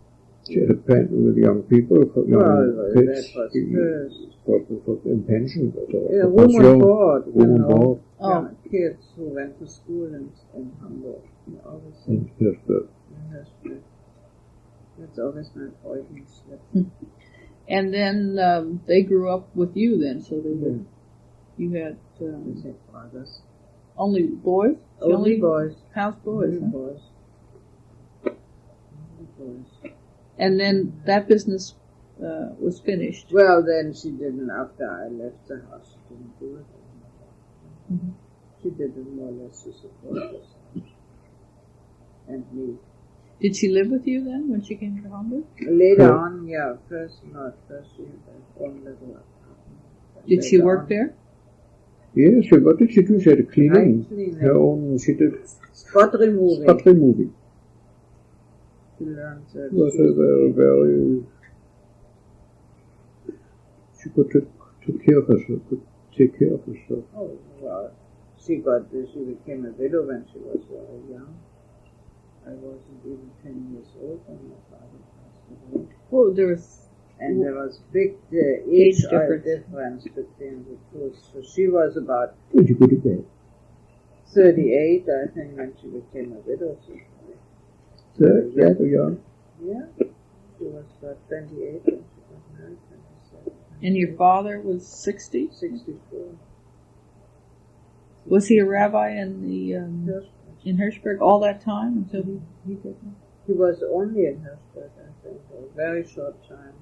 She had a pension with young people, for young Well, kids. that was first. For in pension. Yeah, woman board, you Woman know. board. Young kids who went to school in Hamburg. You always In Hirschberg. in Hirschberg. That's always my point. And then they grew up with you then, so they were, you had Brothers. only boys? The Only boys. House boys. Only Huh? boys. Only boys. And then that business was finished. Well, then she didn't, after I left the house, she didn't do it anymore. Mm-hmm. She did it more or less to support herself. And me. Did she live with you then when she came to Hamburg? Later on, yeah, first not. First she had her own little apartment. Did she Later work on, there? Yes, what did she do? She had a cleaning. cleaning. Her own, she did Spot removing. spot removing. She learned that. It was a very, very... She could take care of herself. Could take care of herself. Oh, well, she became a widow when she was very young. I wasn't even 10 years old when my father passed away. Oh, there was. And there was big age difference. difference between the two. So she was about When she go to bed. 38, I think, when she became a widow. So, yeah, young. Yeah, she was about 28 when she got married, 27. And your father was 60? 64. Was he a rabbi in the Hirschberg. in Hirschberg all that time until he did that? He was only in Hirschberg, I think, for a very short time.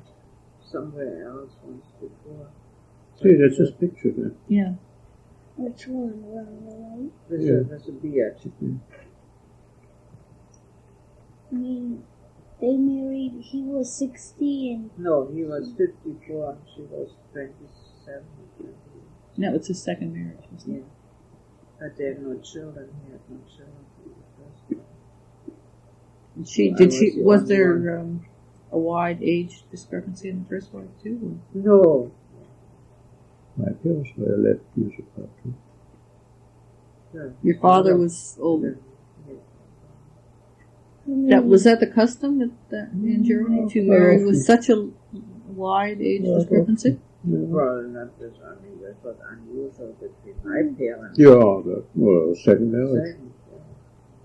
Somewhere else once before. See, that's his picture there. Yeah. Which one? Right? There's a beard. I mean, they married, he was 60 and No, he was 54 and she was 27. 28. No, it's his second marriage, wasn't it? Yeah. But they had no children. He had no children from the first one. Was there a wide age discrepancy in the first wife too? No. My parents were 11 years apart too. Yeah. Your father was older. Yeah. Was that the custom in Germany to marry with such a wide age discrepancy? Well, not this. I mean, that was unusual between my parents. Yeah, that was second marriage.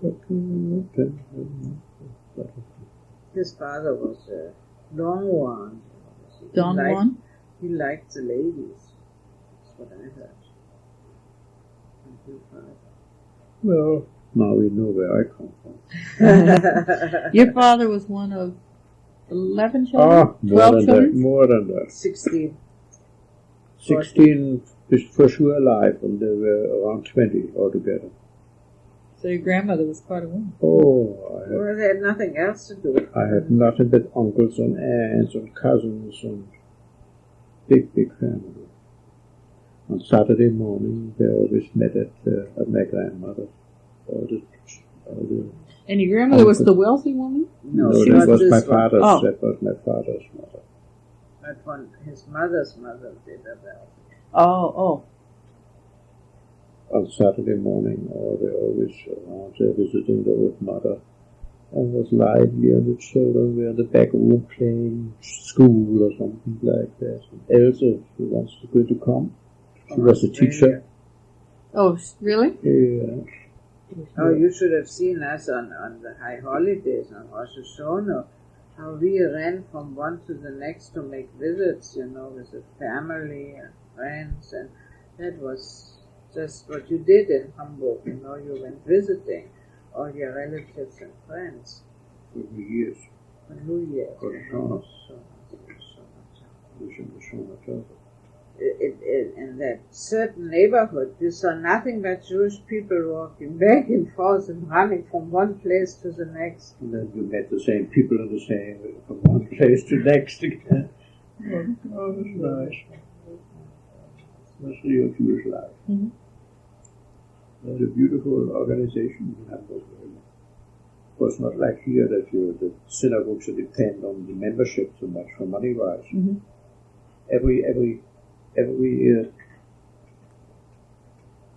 Second, But, his father was a Don Juan. Don Juan? He liked the ladies. That's what I heard. And your father. well, now we know where I come from. Your father was one of 11 children? 12 more than children? that. More than that. 16. 16 is for sure alive, and there were around 20 altogether. So your grandmother was quite a woman. Oh, Well, they had nothing else to do. I had nothing but uncles and aunts and cousins and big family. On Saturday morning, they always met at my grandmother's. All the And your grandmother was the wealthy woman? No, that not was this my one. father's. Oh. That was my father's mother. That one, his mother's mother did a well. Oh. On Saturday morning, they always around there visiting the old mother. And was lively, and the children were in the back room playing school or something like that. And Elsa, who wants to go to come, she was a teacher. Oh, really? Yeah. Oh, you should have seen us on the high holidays on Rosh Hashanah. How we ran from one to the next to make visits, with the family and friends, and that was just what you did in Hamburg. You went visiting all your relatives and friends. For years. On New Year. For sure. in that certain neighborhood, you saw nothing but Jewish people walking back and forth and running from one place to the next. And then you met the same people in the same, from one place to next again. Oh, that's nice. That's real Jewish life. Mm-hmm. There's a beautiful organization in Hamburg. Of course, not like here that the synagogues depend on the membership so much for money-wise. Mm-hmm.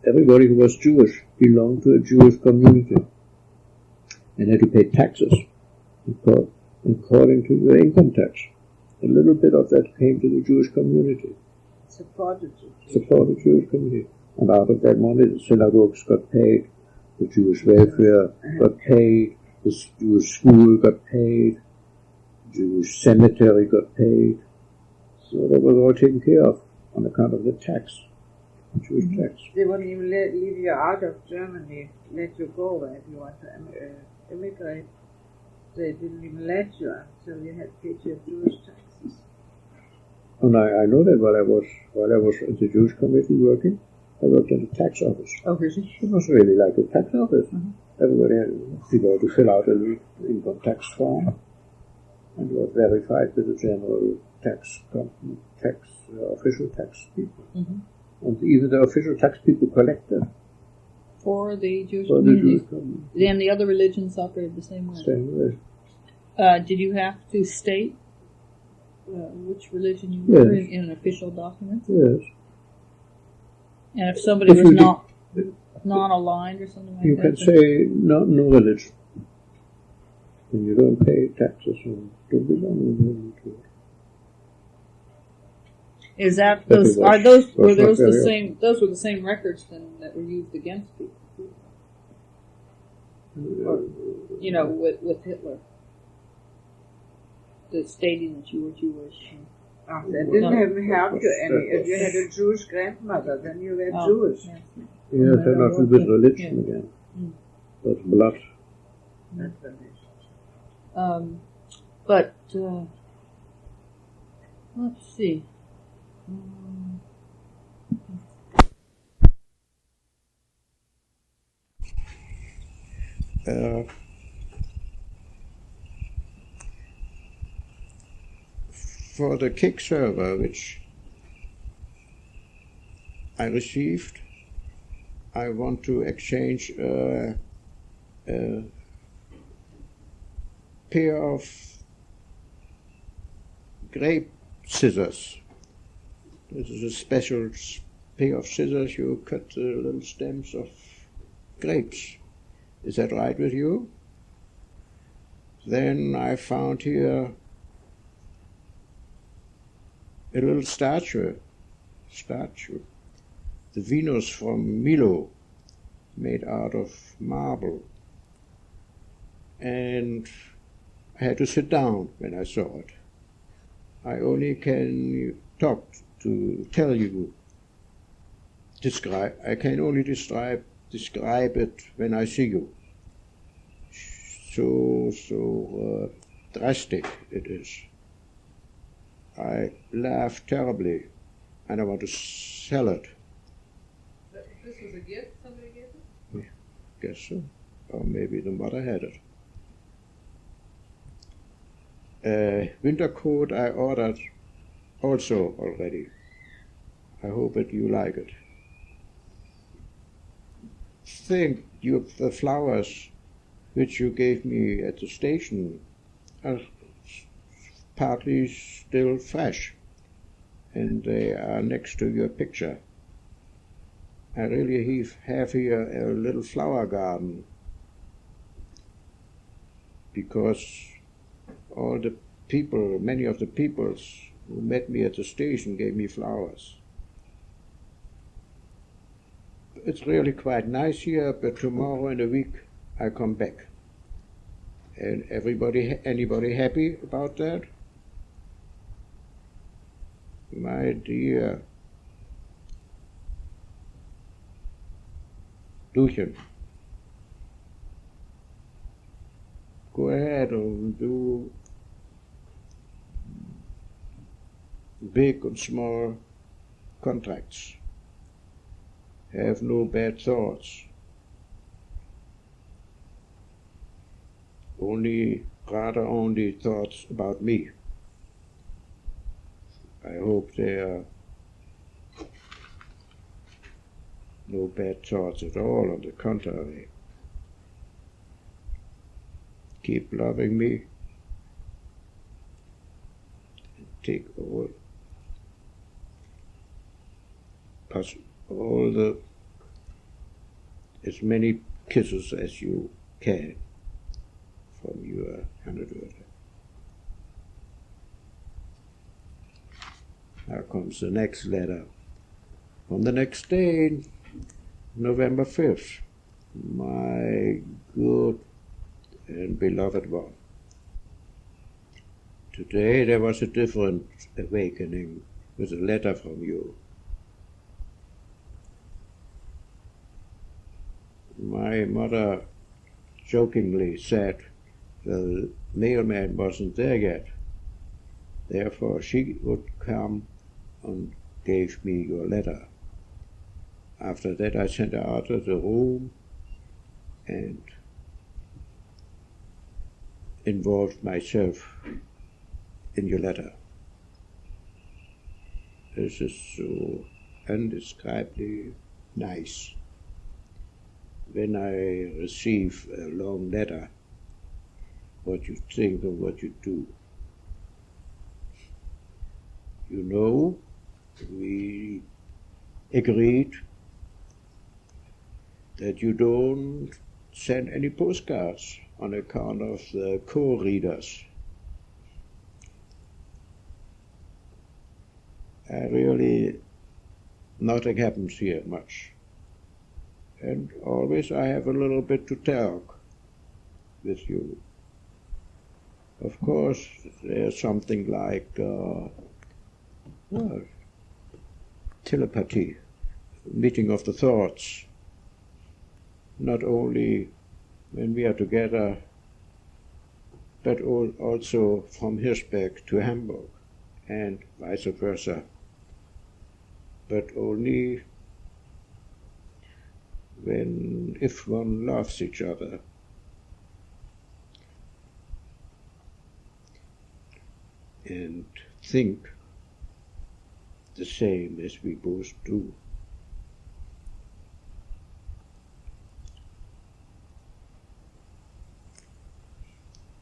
Everybody who was Jewish belonged to a Jewish community and had to pay taxes according to your income tax. A little bit of that came to the Jewish community. Supported Jewish community. And out of that money, the synagogues got paid, the Jewish welfare got paid, the Jewish school got paid, the Jewish cemetery got paid. So that was all taken care of on account of the tax, the Jewish tax. They wouldn't even leave you out of Germany, let you go if you want to immigrate. They didn't even let you until you had paid your Jewish taxes. And I know that while I was in the Jewish committee working, I worked in the tax office. Oh, really? It was really like a tax office. Mm-hmm. Everybody had to fill out a income tax form, and was verified with the general official tax people. Mm-hmm. And even the official tax people collected For the Jewish for the community. Jewish community. And the other religions operated the same way. Same way. Did you have to state which religion you were Yes. in an official document? Yes. And if somebody If was you not aligned or something like You that? can say no religion. And you don't pay taxes and don't belong to it. Is that But those? it was- Are those? was Were not those the very same? Those were the same records then that were used against people. Or, you know, with Hitler, the stating that you were Jewish. They didn't have help you any. If you had a Jewish grandmother, then you were Jewish. Yes. Yes, and nothing with religion again. Mm. But blood. Not religion. But let's see. For the kick server, which I received, I want to exchange a pair of grape scissors. This is a special pair of scissors. You cut the little stems of grapes. Is that right with you? Then I found here a little statue, the Venus from Milo, made out of marble. And I had to sit down when I saw it. I only can tell you, I can only describe it when I see you. So drastic it is. I laugh terribly, and I want to sell it. This was a gift somebody gave you? Guess so. Or maybe the mother had it. Winter coat I ordered also already. I hope that you like it. Think the flowers which you gave me at the station are partly still fresh, and they are next to your picture. I really have here a little flower garden, because many of the peoples who met me at the station gave me flowers. It's really quite nice here, but tomorrow in a week I come back. And anybody happy about that? My dear Duchen, go ahead and do big and small contracts. Have no bad thoughts. Rather only thoughts about me. I hope there are no bad thoughts at all, on the contrary. Keep loving me. And take as many kisses as you can from your handwriter. Now comes the next letter. On the next day, November 5th, my good and beloved one. Today there was a different awakening with a letter from you. My mother jokingly said the mailman wasn't there yet. Therefore she would come and gave me your letter. After that I sent her out of the room and involved myself in your letter. This is so indescribably nice. When I receive a long letter, what you think and what you do. You know, we agreed that you don't send any postcards on account of the co-readers. Nothing happens here much. And always I have a little bit to talk with you. Of course, there's something like telepathy, meeting of the thoughts. Not only when we are together, but also from Hirschberg to Hamburg, and vice versa. But only if one loves each other. And think the same as we both do.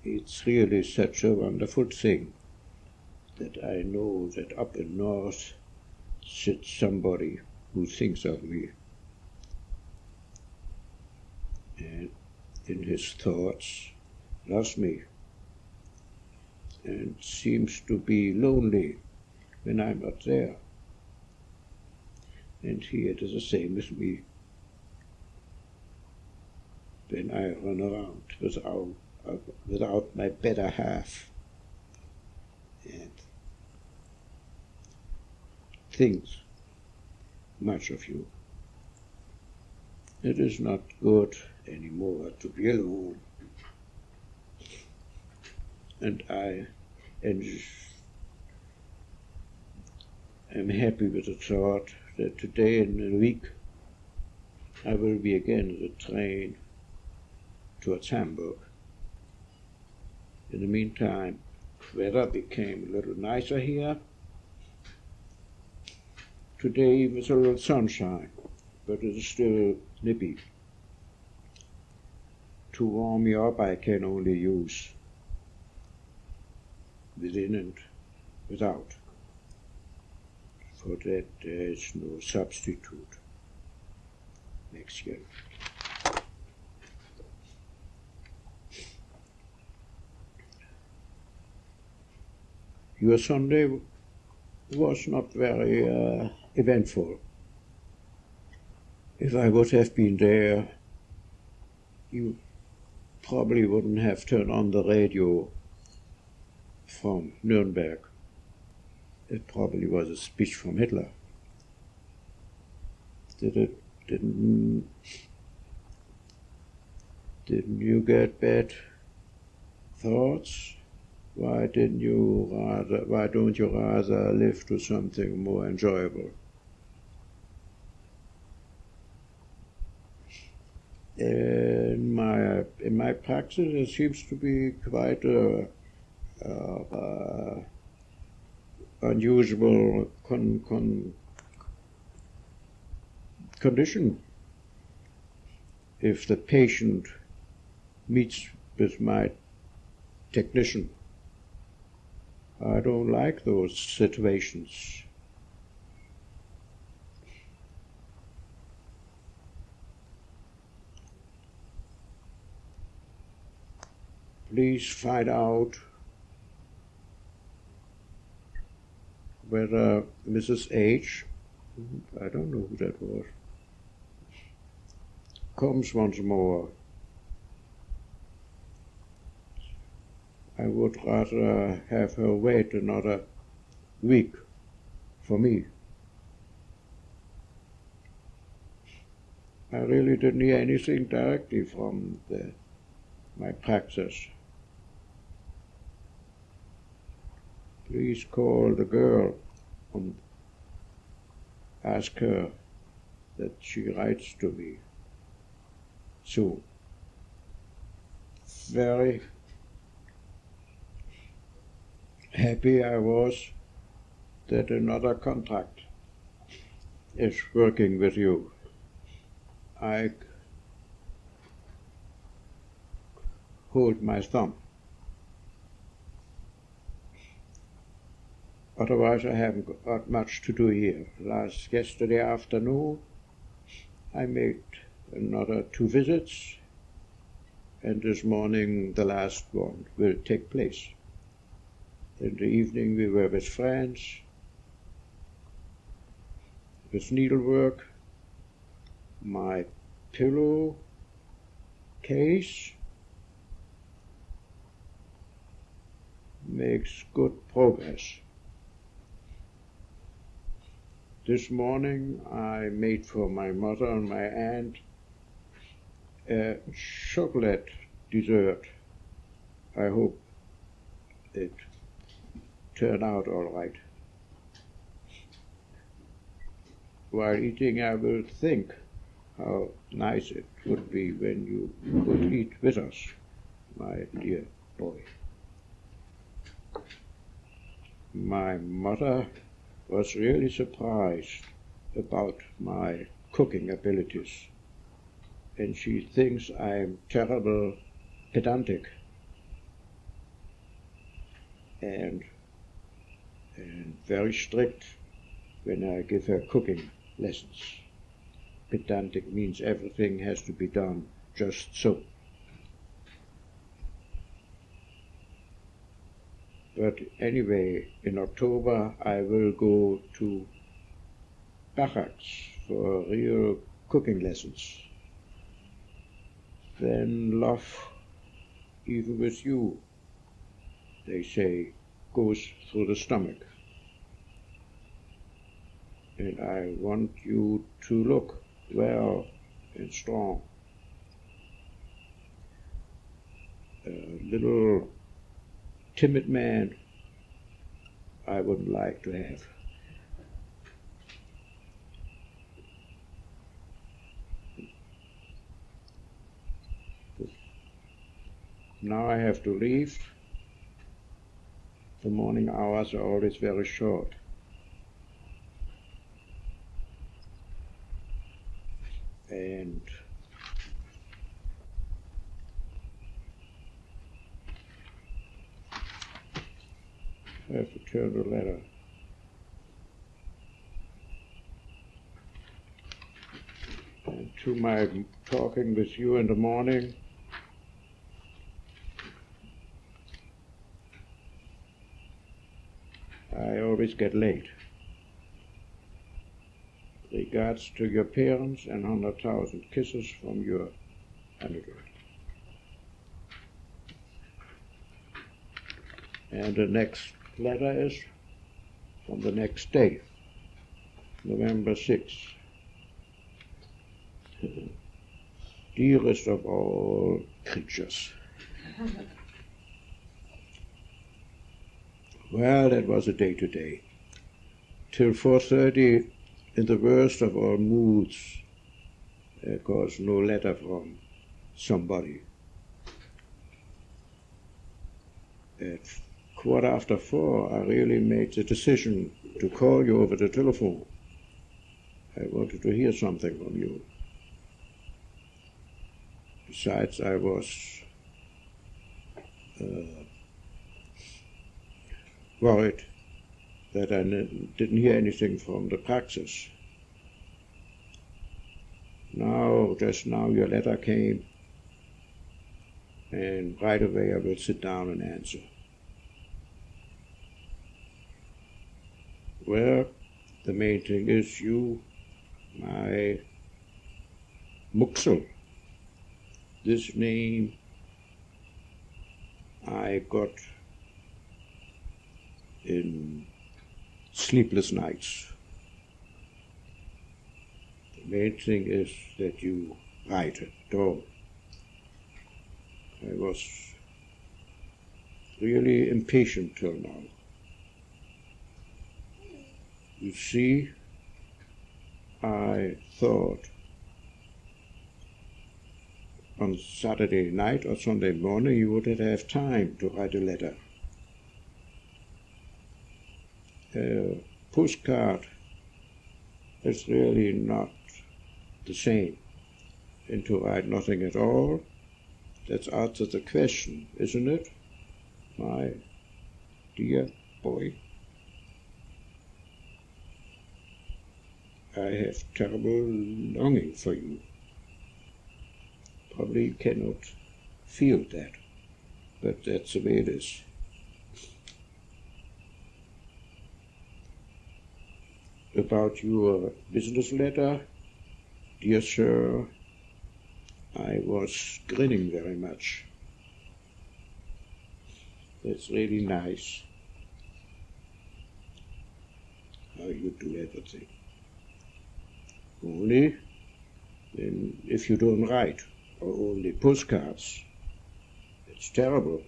It's really such a wonderful thing that I know that up in north sits somebody who thinks of me. And in his thoughts loves me and seems to be lonely when I'm not there. And he is the same as me when I run around without my better half and thinks much of you. It is not good anymore to be alone. And I am happy with the thought that today in a week I will be again on the train towards Hamburg. In the meantime, weather became a little nicer here. Today was a little sunshine, but it is still nippy. To warm me up I can only use within and without. For that there is no substitute. Next year. Your Sunday was not very eventful. If I would have been there, you probably wouldn't have turned on the radio from Nuremberg. It probably was a speech from Hitler. Didn't you get bad thoughts? Why don't you rather live to something more enjoyable? In my practice, there seems to be quite a unusual condition. If the patient meets with my technician, I don't like those situations. Please find out whether Mrs. H, I don't know who that was, comes once more. I would rather have her wait another week for me. I really didn't hear anything directly from my practice. Please call the girl and ask her that she writes to me soon. Very happy I was that another contract is working with you. I hold my thumb. Otherwise, I haven't got much to do here. Yesterday afternoon, I made another 2 visits, and this morning the last one will take place. In the evening, we were with friends, with needlework. My pillow case makes good progress. This morning I made for my mother and my aunt a chocolate dessert. I hope it turned out all right. While eating, I will think how nice it would be when you would eat with us, my dear boy. My mother was really surprised about my cooking abilities, and she thinks I'm terrible pedantic and very strict when I give her cooking lessons. Pedantic means everything has to be done just so. But anyway, in October I will go to barracks for real cooking lessons. Then love, even with you, they say, goes through the stomach. And I want you to look well and strong. A little timid man I wouldn't like to have. Now I have to leave. The morning hours are always very short. And I have to turn the letter. And to my talking with you in the morning, I always get late. Regards to your parents and 100,000 kisses from your Annabelle. And the next letter is from the next day, November 6th. Dearest of all creatures. Well, that was a day today. Till 4:30, in the worst of all moods, of course, no letter from somebody. At 4:15, I really made the decision to call you over the telephone. I wanted to hear something from you. Besides, I was worried that I didn't hear anything from the praxis. Just now your letter came, and right away I will sit down and answer. Well, the main thing is you, my Muxel. This name I got in sleepless nights. The main thing is that you write it all. I was really impatient till now. You see, I thought on Saturday night or Sunday morning you wouldn't have time to write a letter. A postcard is really not the same. And to write nothing at all, that's out of the question, isn't it, my dear boy? I have terrible longing for you. Probably you cannot feel that, but that's the way it is. About your business letter, dear sir, I was grinning very much. That's really nice how you do everything. Only then if you don't write, or only postcards, it's terrible.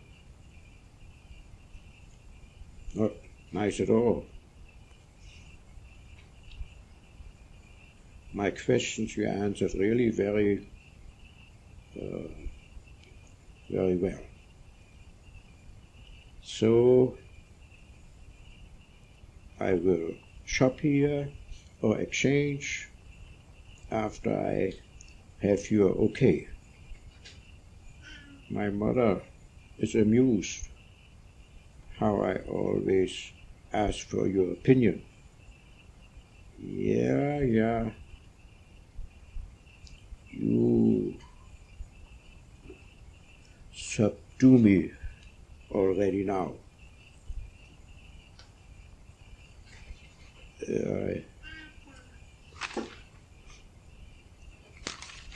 Not nice at all. My questions you answered really very well. So I will shop here or exchange after I have your okay. My mother is amused how I always ask for your opinion. Yeah. You subdue me already now.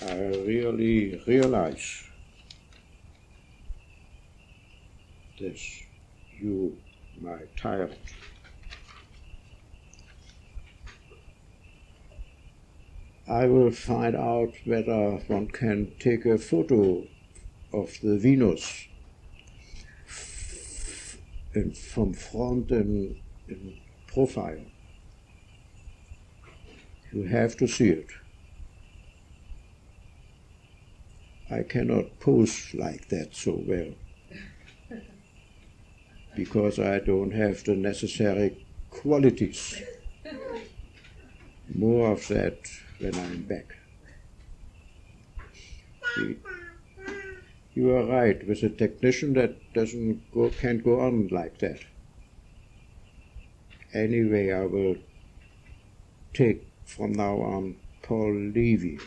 I really realize this, you, my tyrant. I will find out whether one can take a photo of the Venus from front and in profile. You have to see it. I cannot pose like that so well because I don't have the necessary qualities. More of that when I'm back. You are right, with a technician that can't go on like that. Anyway, I will take from now on Paul Levien.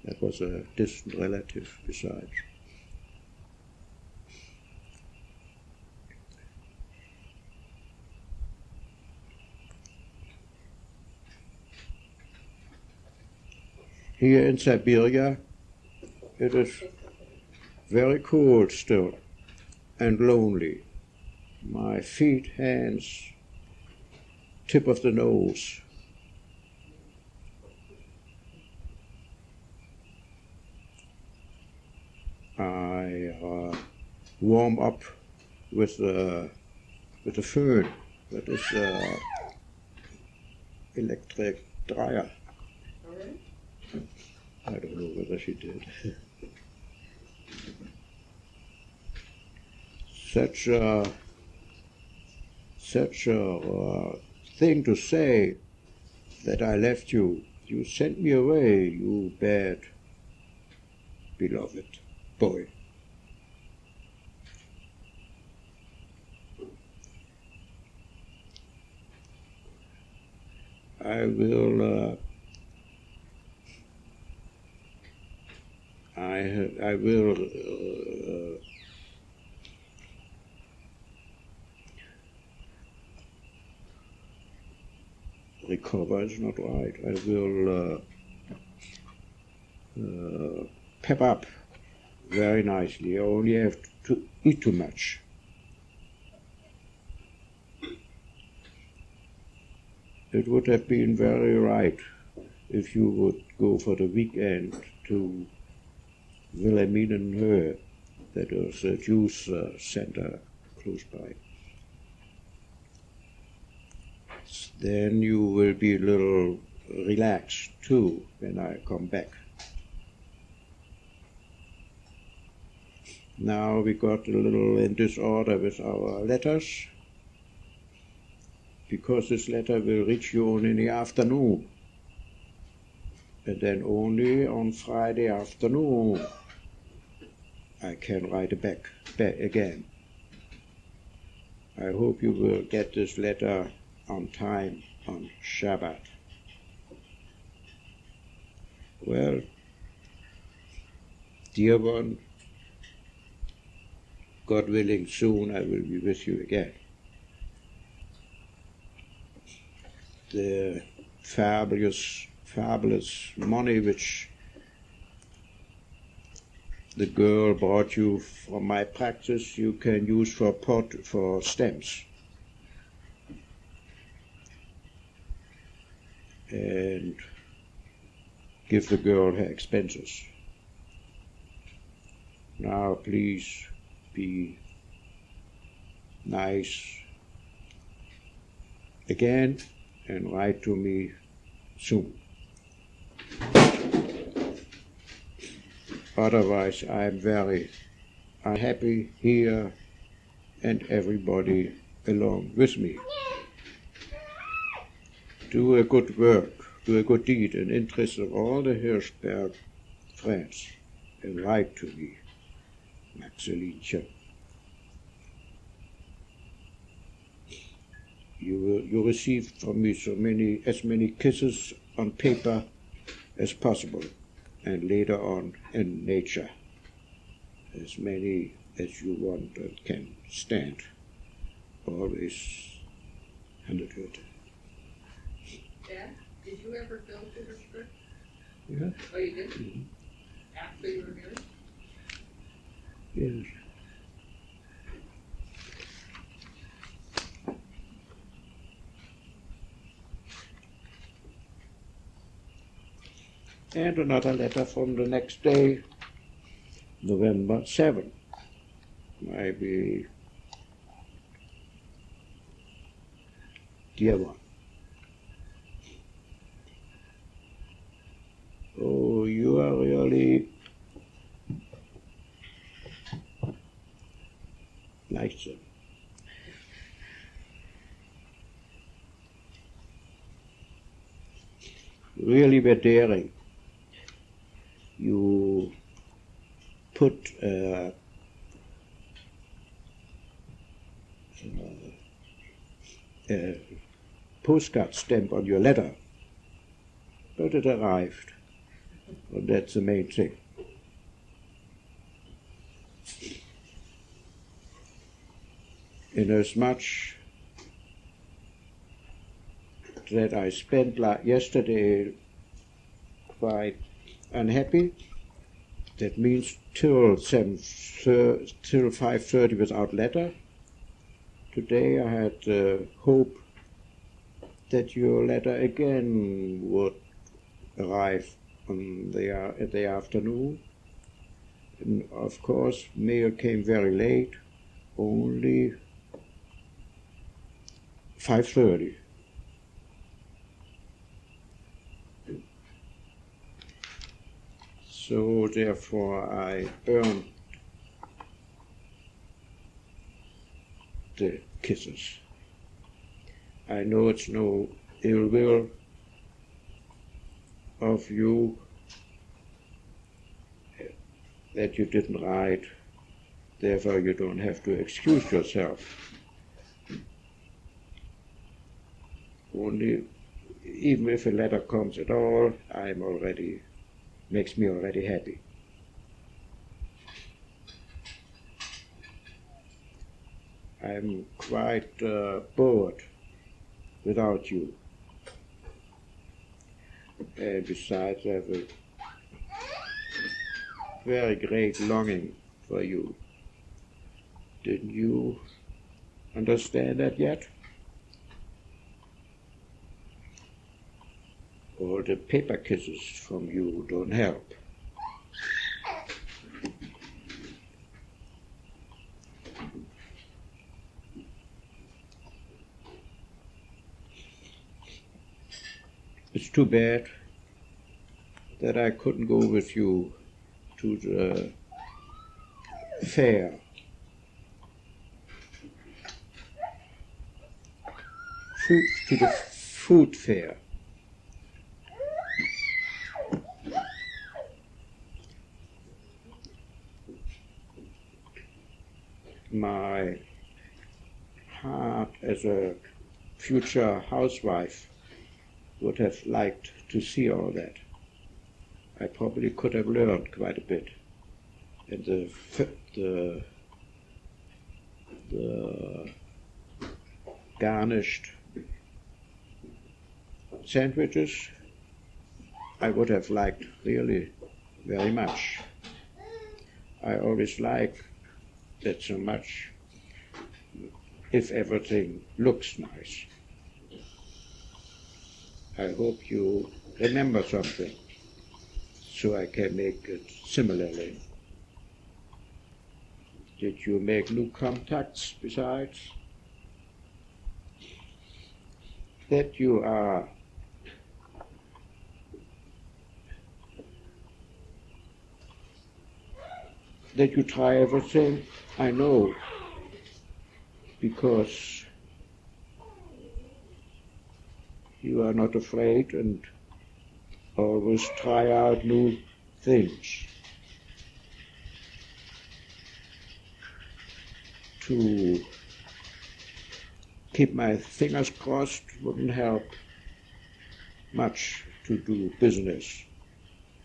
That was a distant relative besides. Here in Siberia, it is very cold still and lonely. My feet, hands, tip of the nose. I warm up with the föhn. That is electric dryer. I don't know whether she did. such a thing to say that I left you. You sent me away, you bad, beloved boy. I will recover is not right. I will pep up very nicely. I only have to eat too much. It would have been very right if you would go for the weekend to Levien and her, that is a Jews center close by. Then you will be a little relaxed too when I come back. Now we got a little in disorder with our letters, because this letter will reach you only in the afternoon, and then only on Friday afternoon I can write it back again. I hope you will get this letter on time on Shabbat. Well, dear one, God willing, soon I will be with you again. The fabulous money which the girl brought you from my practice, you can use for stamps. And give the girl her expenses. Now please be nice again and write to me soon. Otherwise I'm very unhappy here and everybody along with me. Do a good work, do a good deed in interest of all the Hirschberg friends, and write to me, Maxelinchen. You receive from me as many kisses on paper as possible, and later on in nature, as many as you want and can stand. Always 100. Dad, did you ever go to Hirschberg? Yeah. Oh, you did? Mm-hmm. After you were married? Yes. And another letter from the next day, November 7. Maybe, dear one. Oh, you are really nice. Really were daring. You put a postcard stamp on your letter, but it arrived, and that's the main thing. Inasmuch that I spent yesterday quite unhappy, that means till 5:30 without letter. Today I had hope that your letter again would arrive in the afternoon. And of course, mail came very late, only 5:30. So therefore I burned the kisses. I know it's no ill will of you that you didn't write, therefore you don't have to excuse yourself. Only, even if a letter comes at all, makes me already happy. I'm quite bored without you. And besides, I have a very great longing for you. Didn't you understand that yet? All the paper kisses from you don't help. It's too bad that I couldn't go with you to the fair. To the food fair. My heart as a future housewife would have liked to see all that. I probably could have learned quite a bit. And the garnished sandwiches I would have liked really very much. I always like that so much if everything looks nice. I hope you remember something so I can make it similarly. Did you make new contacts besides? That you try everything, I know, because you are not afraid and always try out new things. To keep my fingers crossed wouldn't help much to do business.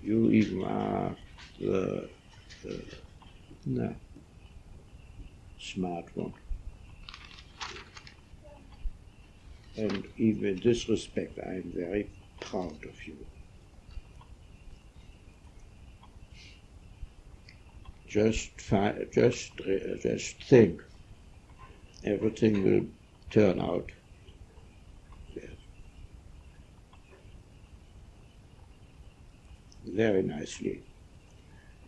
You even are the smart one. And even in this respect, I am very proud of you. Just think, everything will turn out very nicely,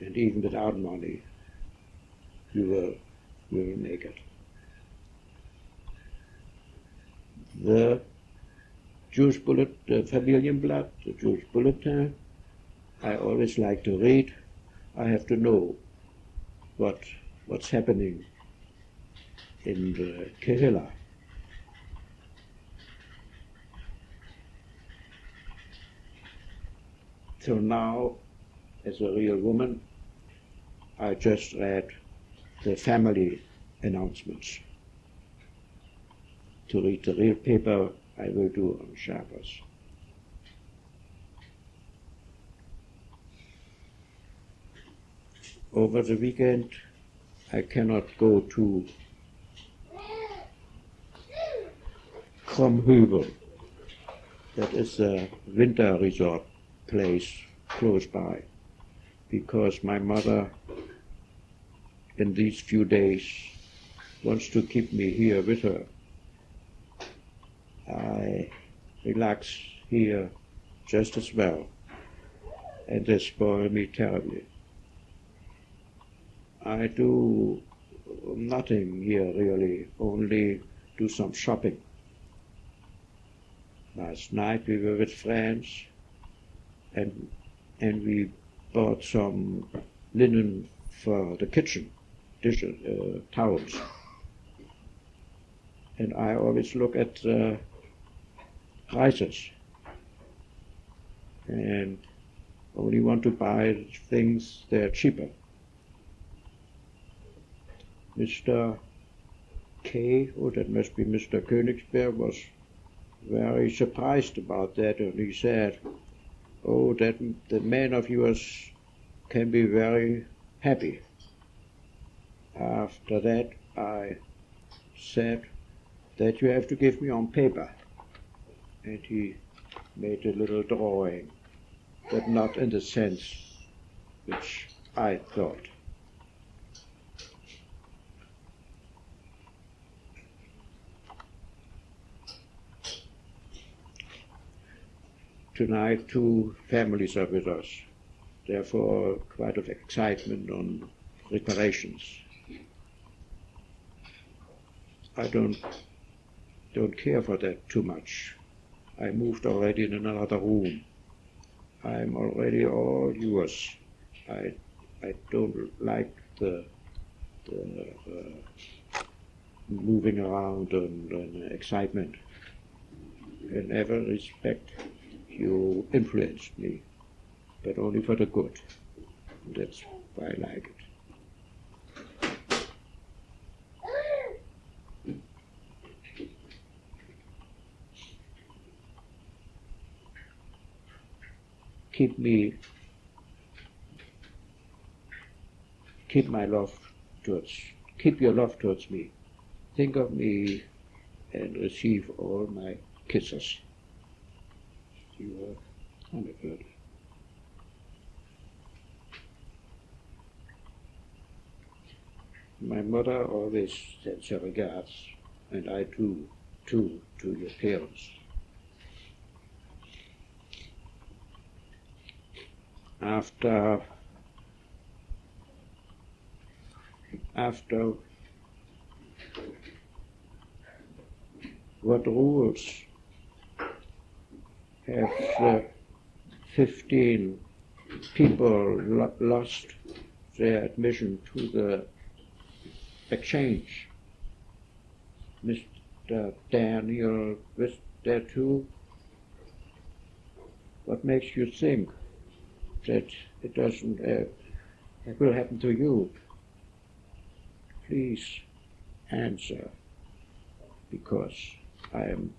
and even without money, you will make it. The Jewish Bulletin, the Familienblatt, the Jewish Bulletin, I always like to read. I have to know what's happening in the Kehillah. So now, as a real woman, I just read the family announcements. To read the real paper, I will do on Shabbos. Over the weekend, I cannot go to Kromhübel. That is a winter resort place close by, because my mother in these few days wants to keep me here with her. I relax here just as well, and they spoil me terribly. I do nothing here really, only do some shopping. Last night we were with friends, and we bought some linen for the kitchen, dishes, towels. and I always look at the prices and only want to buy things that are cheaper. Mr. K, oh that must be Mr. Königsberg, was very surprised about that, and he said, oh, that the man of yours can be very happy. After that I said that you have to give me on paper, and he made a little drawing, but not in the sense which I thought. Tonight 2 families are with us, therefore quite of excitement on preparations. I don't care for that too much. I moved already in another room. I'm already all yours. I don't like the moving around and excitement. In every respect, you influenced me, but only for the good. That's why I like it. Keep your love towards me. Think of me and receive all my kisses. You are wonderful. My mother always sends her regards, and I too, to your parents. After what rules have 15 people lost their admission to the exchange? Mr. Daniel was there too. What makes you think that it doesn't it will happen to you? Please answer, because I am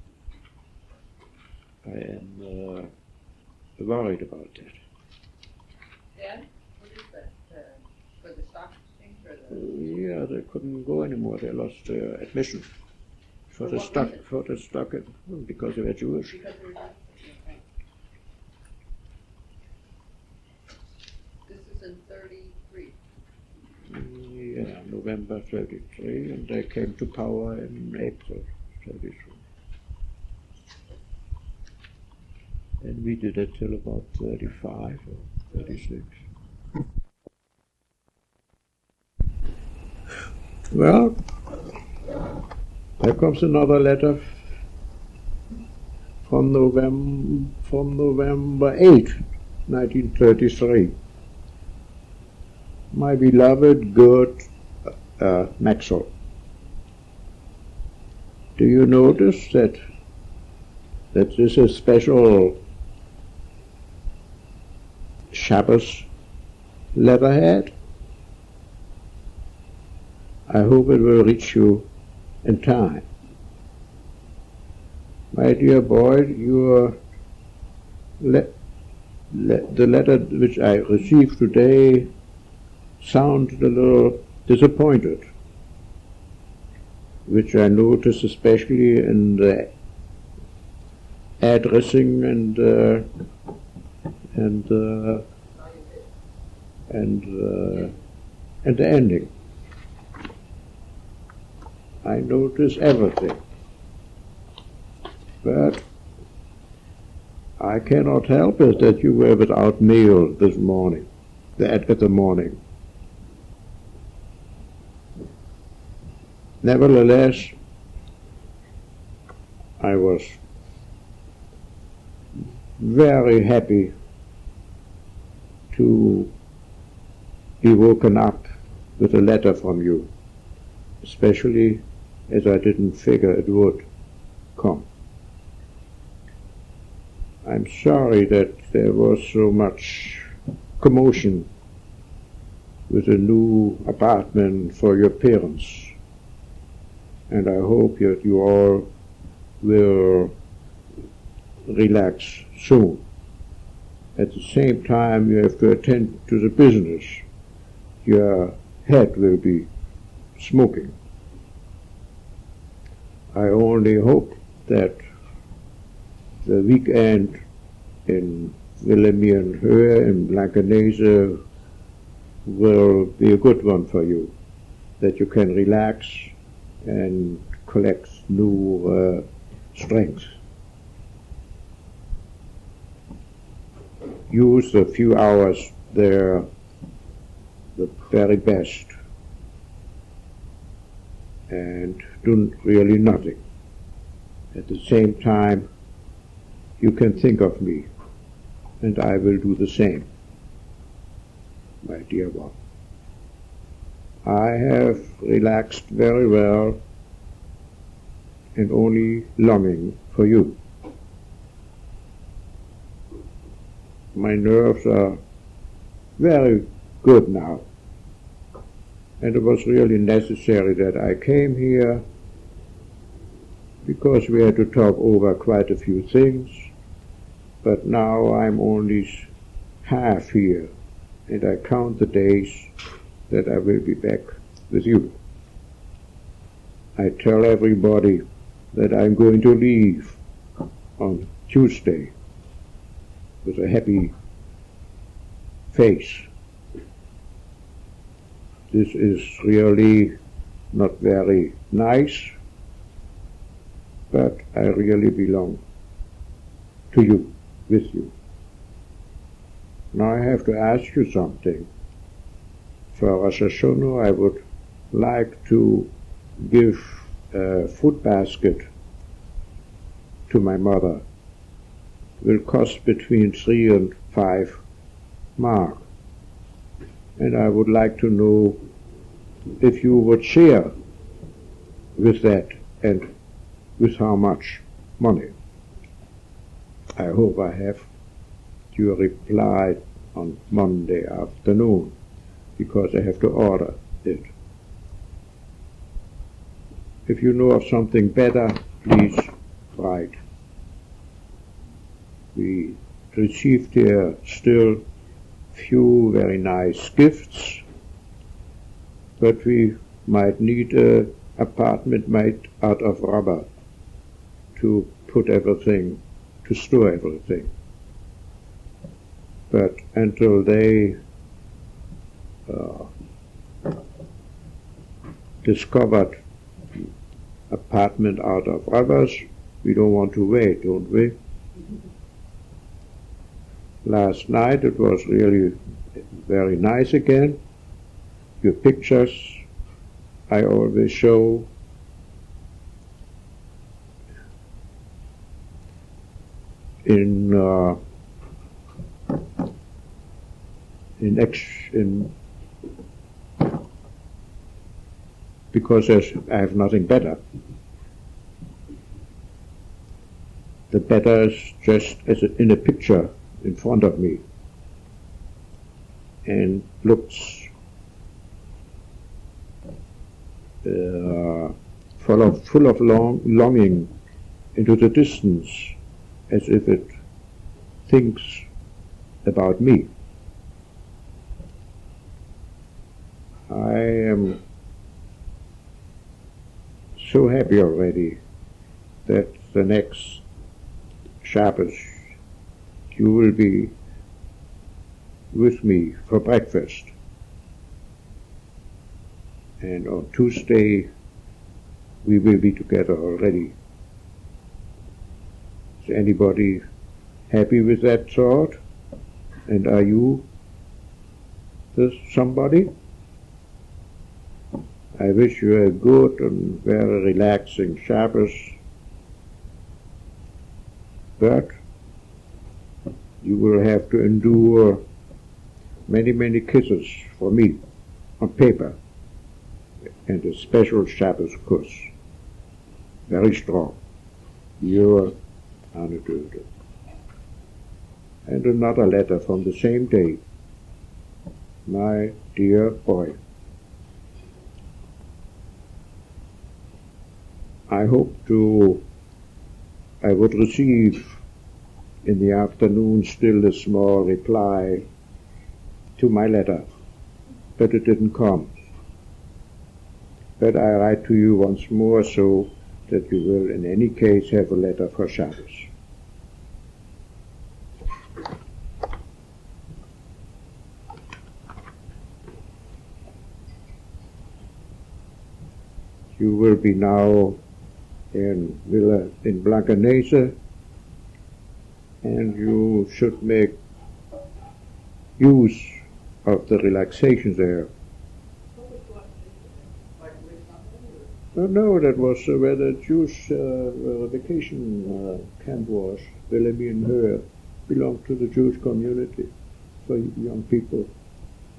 worried about that. Dad, what is that? For the stock exchange or the? Yeah, they couldn't go anymore. They lost their admission for the stock because they were Jewish. Because they were Jewish? Okay. This is in 33. Yeah, November 33, and they came to power in April 33. And we did it till about 35 or 36. Well, there comes another letter from November 8, 1933. My beloved, good Maxwell, do you notice that this is a special Shabbos letterhead? I hope it will reach you in time. My dear boy, the letter which I received today sounded a little disappointed, which I noticed especially in the addressing and the ending. I notice everything, but I cannot help it that you were without mail this morning, at the morning. Nevertheless, I was very happy to be woken up with a letter from you, especially as I didn't figure it would come. I'm sorry that there was so much commotion with a new apartment for your parents, and I hope that you all will relax soon. At the same time, you have to attend to the business. Your head will be smoking. I only hope that the weekend in Levien in Blankenese will be a good one for you, that you can relax and collect new strength. Use a few hours there the very best and do really nothing. At the same time, you can think of me, and I will do the same, my dear one. I have relaxed very well and only longing for you. My nerves are very good now, and it was really necessary that I came here because we had to talk over quite a few things, but now I'm only half here, and I count the days that I will be back with you. I tell everybody that I'm going to leave on Tuesday with a happy face. This is really not very nice, but I really belong to you, with you. Now I have to ask you something. For Rosh Hashanah, I would like to give a food basket to my mother. It will cost between 3 and 5 mark. And I would like to know if you would share with that and with how much money. I hope I have your reply on Monday afternoon, because I have to order it. If you know of something better, please write. We received here still few very nice gifts, but we might need an apartment made out of rubber to put everything, to store everything. But until they discovered apartment out of rubbers, we don't want to wait, don't we? Last night it was really very nice again. Your pictures I always show. Because I have nothing better. The better is just as in a picture in front of me, and looks full of longing into the distance, as if it thinks about me. I am so happy already that the next Shabbos you will be with me for breakfast, and on Tuesday we will be together already. Is anybody happy with that thought? And are you somebody? I wish you a good and very relaxing Shabbos, but you will have to endure many, many kisses for me on paper, and a special Shabbos kiss very strong. Your Anne-Döde. And another letter from the same day. My dear boy, I would receive in the afternoon still a small reply to my letter, but it didn't come. But I write to you once more so that you will in any case have a letter for Shabbos. You will be now in Blankenese, and you should make use of the relaxation there. No, that was where the Jewish vacation camp was. Levien belonged to the Jewish community for young people.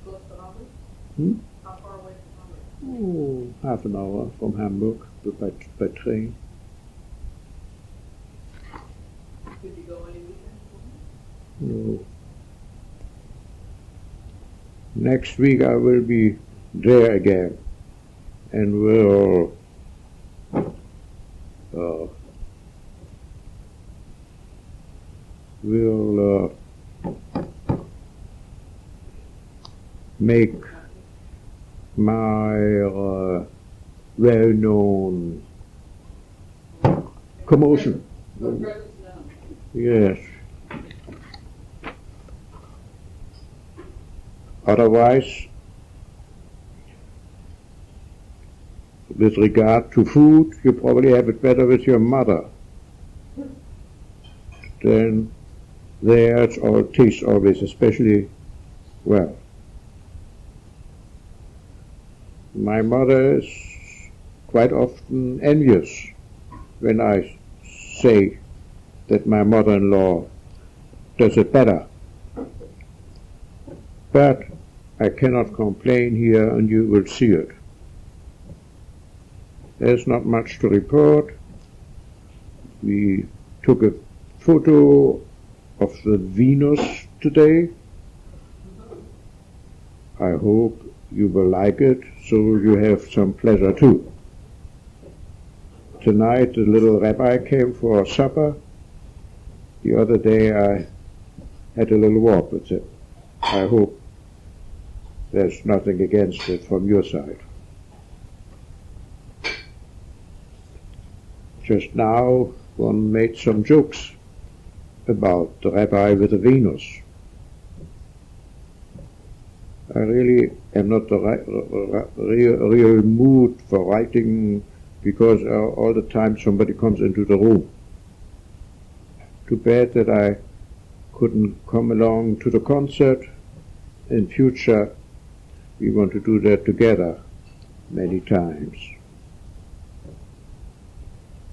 Close to Hamburg? Hmm? How far away from Hamburg? Oh, half an hour from Hamburg by train. Could you go any weekend? No. Next week I will be there again, and we'll make my well-known commotion. What presents now? Yes. Otherwise, with regard to food, you probably have it better with your mother. Then there it all tastes always especially well. My mother is quite often envious when I say that my mother-in-law does it better. But I cannot complain here, and you will see it. There's not much to report. We took a photo of the Venus today. I hope you will like it, so you have some pleasure too. Tonight the little rabbi came for supper. The other day I had a little walk with him. I hope there's nothing against it from your side. Just now one made some jokes about the rabbi with the Venus. I really am not the real mood for writing because all the time somebody comes into the room. Too bad that I couldn't come along to the concert. In future we want to do that together many times.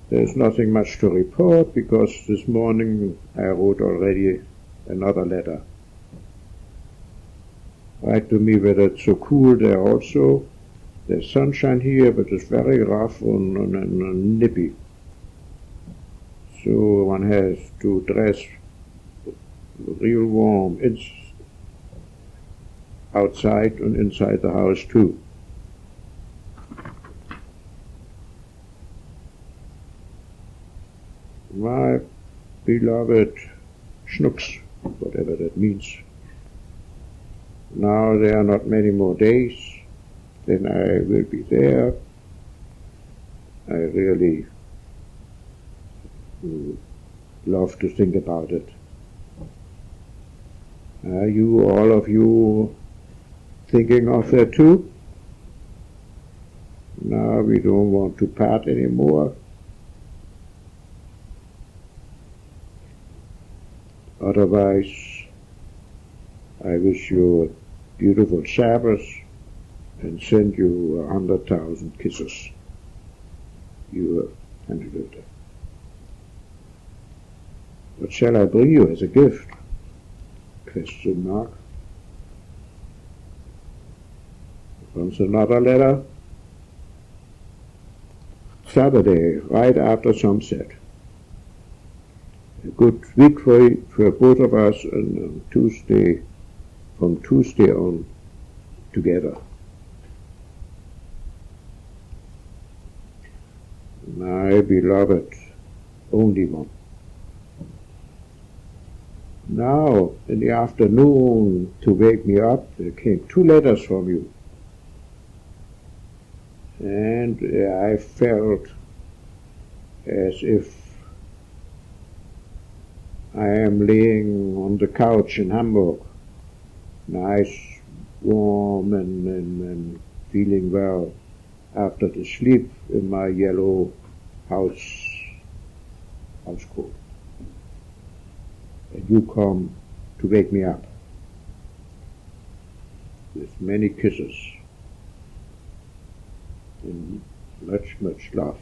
There's nothing much to report because this morning I wrote already another letter. Write to me whether it's so cool there also. There's sunshine here, but it's very rough and nippy. So one has to dress real warm outside and inside the house too. My beloved Schnooks, whatever that means. Now there are not many more days, then I will be there. I really love to think about it. Are you, all of you, thinking of that too? Now we don't want to part anymore. Otherwise, I wish you a beautiful Shabbos and send you 100,000 kisses. You Anne-Döde. What shall I bring you as a gift? Question mark. Comes another letter. Saturday, right after sunset. A good week for both of us, and Tuesday, from Tuesday on, together. My beloved, only one. Now, in the afternoon, to wake me up, there came 2 letters from you. And I felt as if I am laying on the couch in Hamburg, nice, warm, and feeling well after the sleep in my yellow house coat. And you come to wake me up with many kisses and much, much love.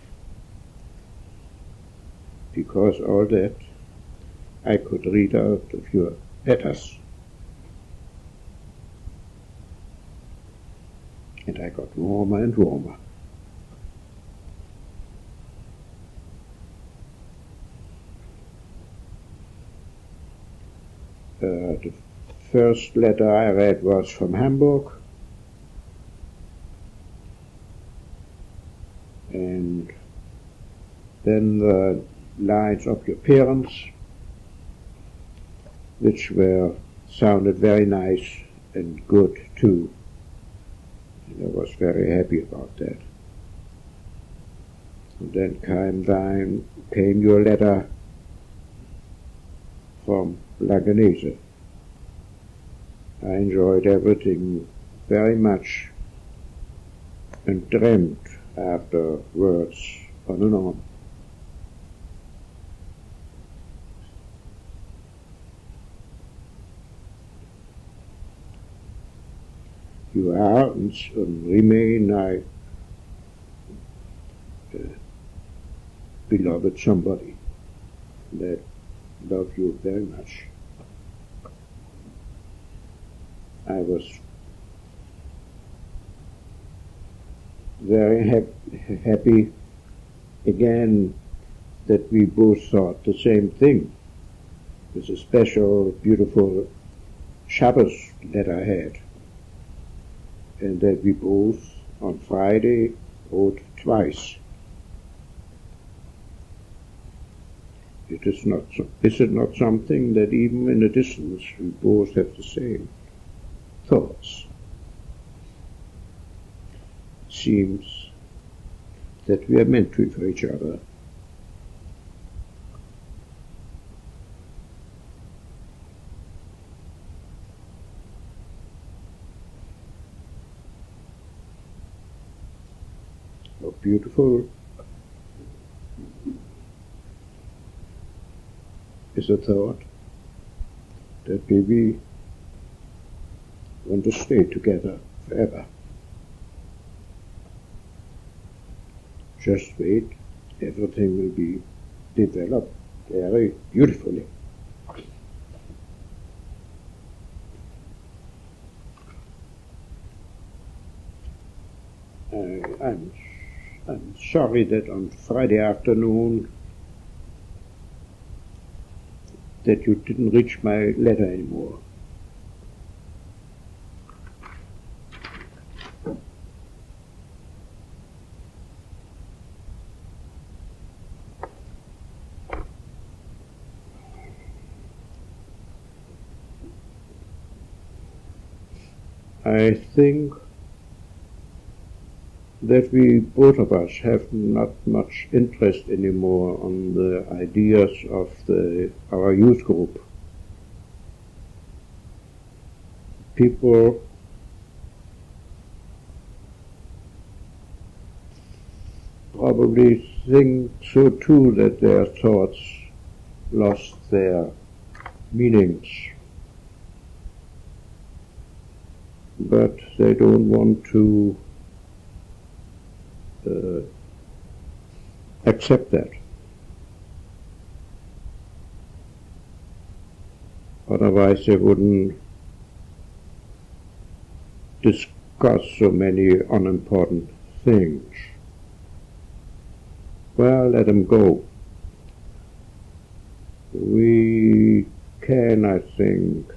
Because all that I could read out of your letters. And I got warmer and warmer. The first letter I read was from Hamburg, and then the lines of your parents, which sounded very nice and good too. And I was very happy about that. And then came your letter from Laganese. I enjoyed everything very much and dreamt afterwards on and on. You are and remain my beloved somebody that love you very much. I was very happy again that we both thought the same thing. It was a special, beautiful Shabbos that I had, and that we both on Friday wrote twice. Is it not something that even in a distance we both have the same thoughts? Seems that we are meant to for each other. How beautiful is the thought that we want to stay together forever. Just wait, everything will be developed very beautifully. I'm sorry that on Friday afternoon that you didn't reach my letter anymore. I think that we, both of us, have not much interest anymore on the ideas of our youth group. People probably think so too, that their thoughts lost their meanings. But they don't want to accept that. Otherwise they wouldn't discuss so many unimportant things. well, let them go. We can, I think,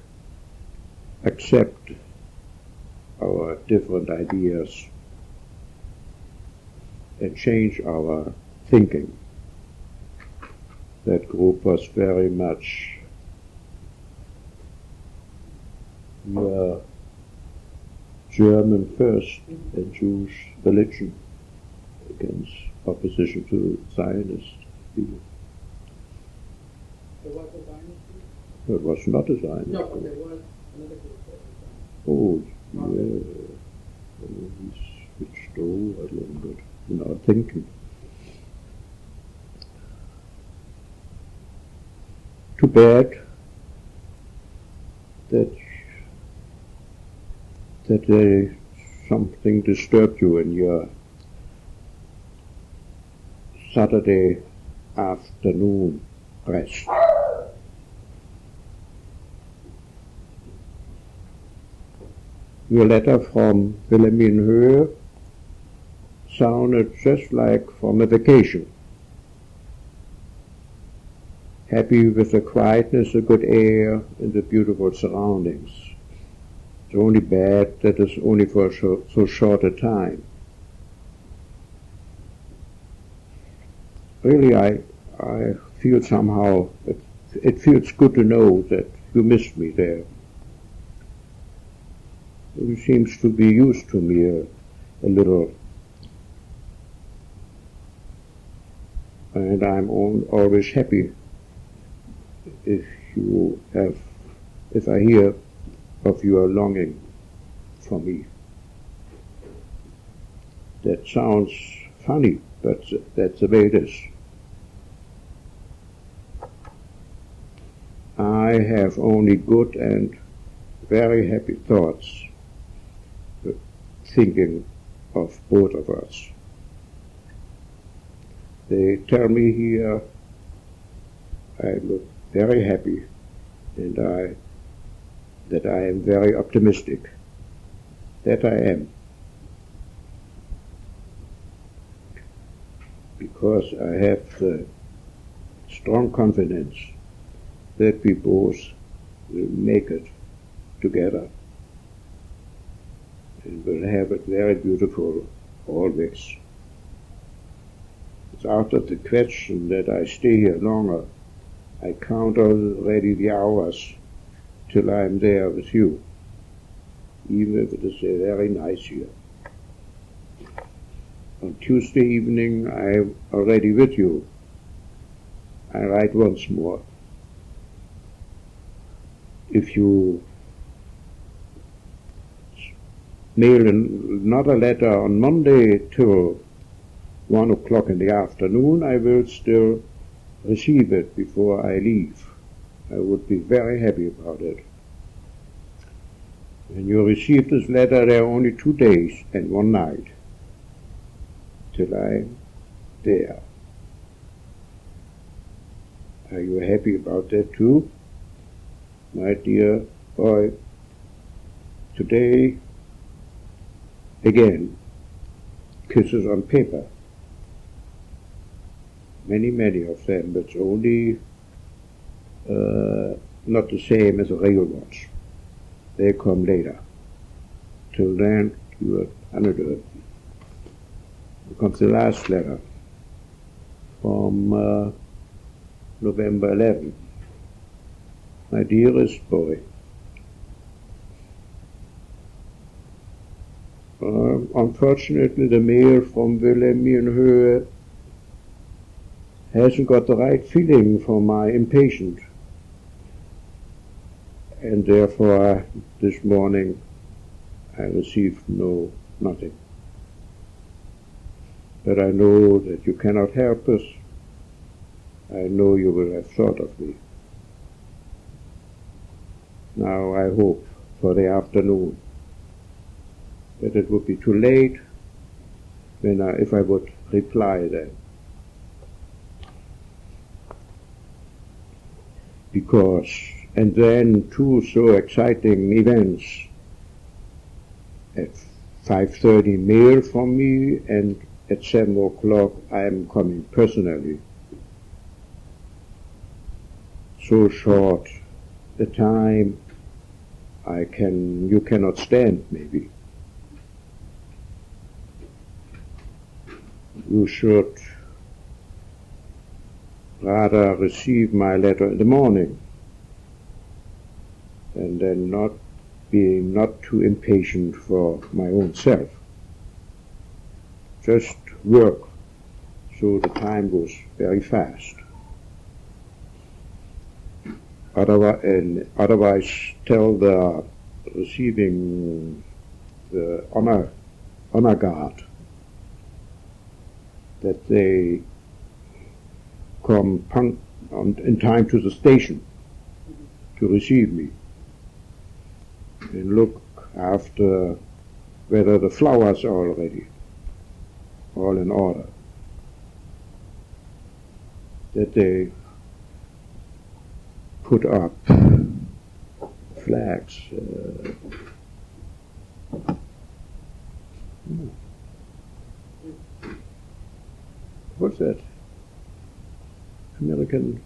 accept our different ideas and change our thinking. That group was very much German first and Jewish religion against opposition to Zionist people. There was a Zionist group? It was not a Zionist. No, but there was another group that was Zionist. Oh, yeah. We switched over a little bit in our thinking. Too bad that something disturbed you in your Saturday afternoon rest. Your letter from Levien sounded just like from a vacation. Happy with the quietness, the good air, and the beautiful surroundings. It's only bad that it's only for so short a time. Really, I feel somehow, it feels good to know that you missed me there. You seems to be used to me a little. And I'm always happy if I hear of your longing for me. That sounds funny, but that's the way it is. I have only good and very happy thoughts thinking of both of us. They tell me here I look very happy and that I am very optimistic. That I am. Because I have the strong confidence that we both will make it together and will have it very beautiful always. It's out of the question that I stay here longer. I count already the hours till I'm there with you, even if it is very nice here. On Tuesday evening I'm already with you. I write once more. If you mail another letter on Monday till 1 o'clock in the afternoon, I will still receive it before I leave. I would be very happy about it. When you receive this letter, there are only 2 days and 1 night till I'm there. Are you happy about that too? My dear boy, today, again, kisses on paper. Many, many of them, but only not the same as a real watch. They come later. Till then, you are another. Here comes the last letter from November 11. My dearest boy, unfortunately the mail from Levien hasn't got the right feeling for my impatient, and therefore this morning I received nothing. But I know that you cannot help us. I know you will have thought of me. Now I hope for the afternoon that it would be too late if I would reply then. Because, and then 2 so exciting events. At 5:30 mail from me, and at 7 o'clock I am coming personally. So short the time you cannot stand, maybe. You should rather receive my letter in the morning, and then being not too impatient for my own self. Just work, so the time goes very fast. Otherwise tell the receiving the honor guard that they come in time to the station to receive me, and look after whether the flowers are all ready, all in order, that they put up flags. What's that? American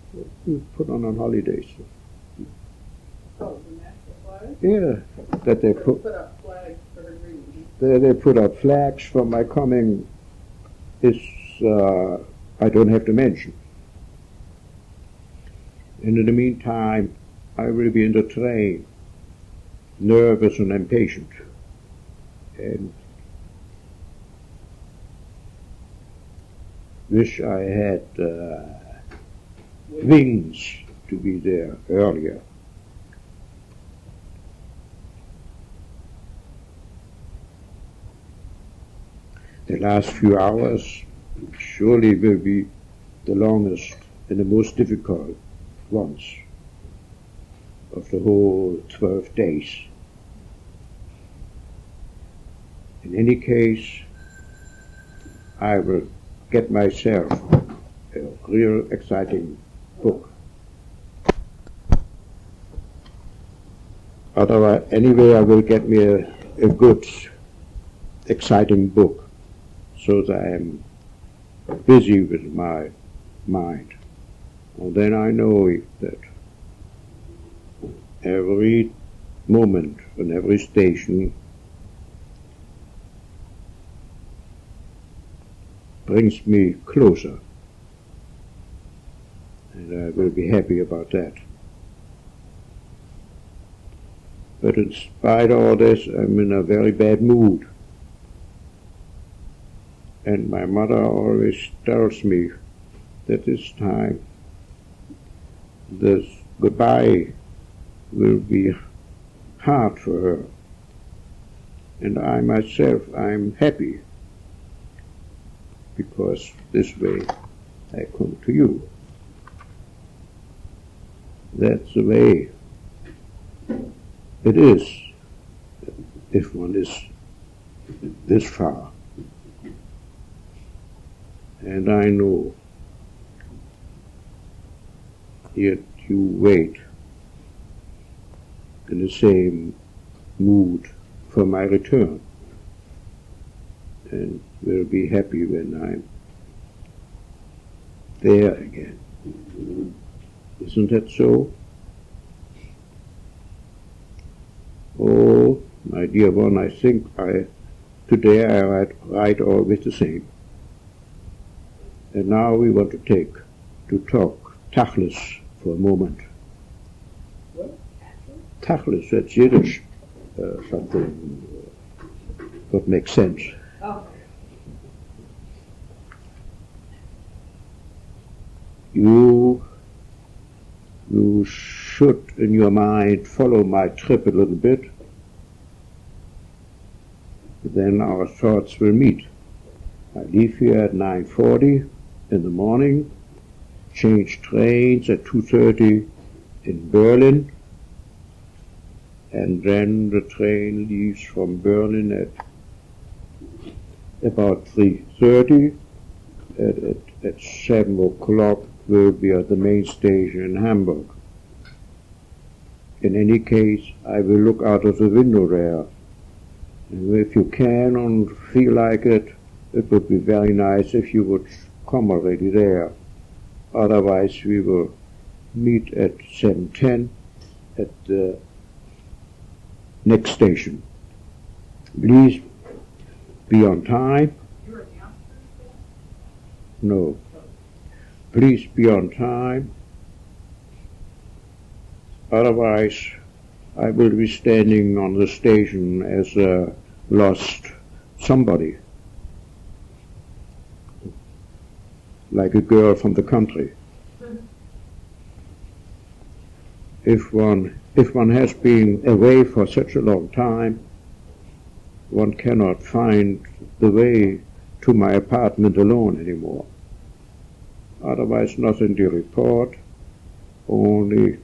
put on holidays. Oh, the national flag? Yeah, that they put up flags for her reading. they put up flags for my coming. Is I don't have to mention. And in the meantime, I will be in the train, nervous and impatient, and wish I had wings to be there earlier. The last few hours surely will be the longest and the most difficult ones of the whole 12 days. In any case, I will get myself a real exciting book. Otherwise, anyway, I will get me a good, exciting book, so that I am busy with my mind. And then I know that every moment on every station brings me closer, and I will be happy about that. But in spite of all this, I'm in a very bad mood. And my mother always tells me that this time this goodbye will be hard for her. And I myself, I'm happy, because this way I come to you. That's the way it is if one is this far. And I know, yet you wait in the same mood for my return, and will be happy when I'm there again. Isn't that so? Oh, my dear one, I think today I write always the same. And now we want to talk Tachlis for a moment. What? Tachlis, that's Yiddish, something that makes sense. Oh. You should, in your mind, follow my trip a little bit. Then our thoughts will meet. I leave here at 9:40 in the morning, change trains at 2:30 in Berlin, and then the train leaves from Berlin at about 3:30. At 7 o'clock we'll be at the main station in Hamburg. In any case, I will look out of the window there, and if you can and feel like it, it would be very nice if you would come already there. Otherwise, we will meet at 7:10 at the next station. Please be on time. You were downstairs? No. Please be on time. Otherwise, I will be standing on the station as a lost somebody, like a girl from the country. If one has been away for such a long time, one cannot find the way to my apartment alone anymore. Otherwise, nothing to report, only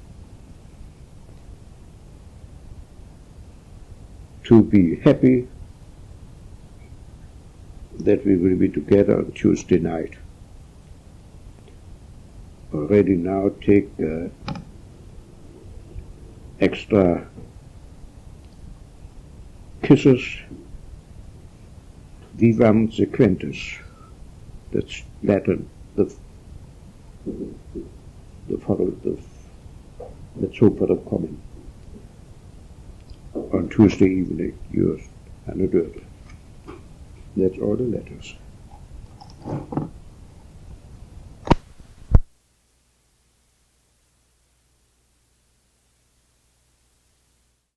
to be happy that we will be together on Tuesday night. Already now take extra kisses. Vivam sequentis. That's Latin. Let's hope for the coming. On Tuesday evening, yours, Anna Dorothy. That's all the letters.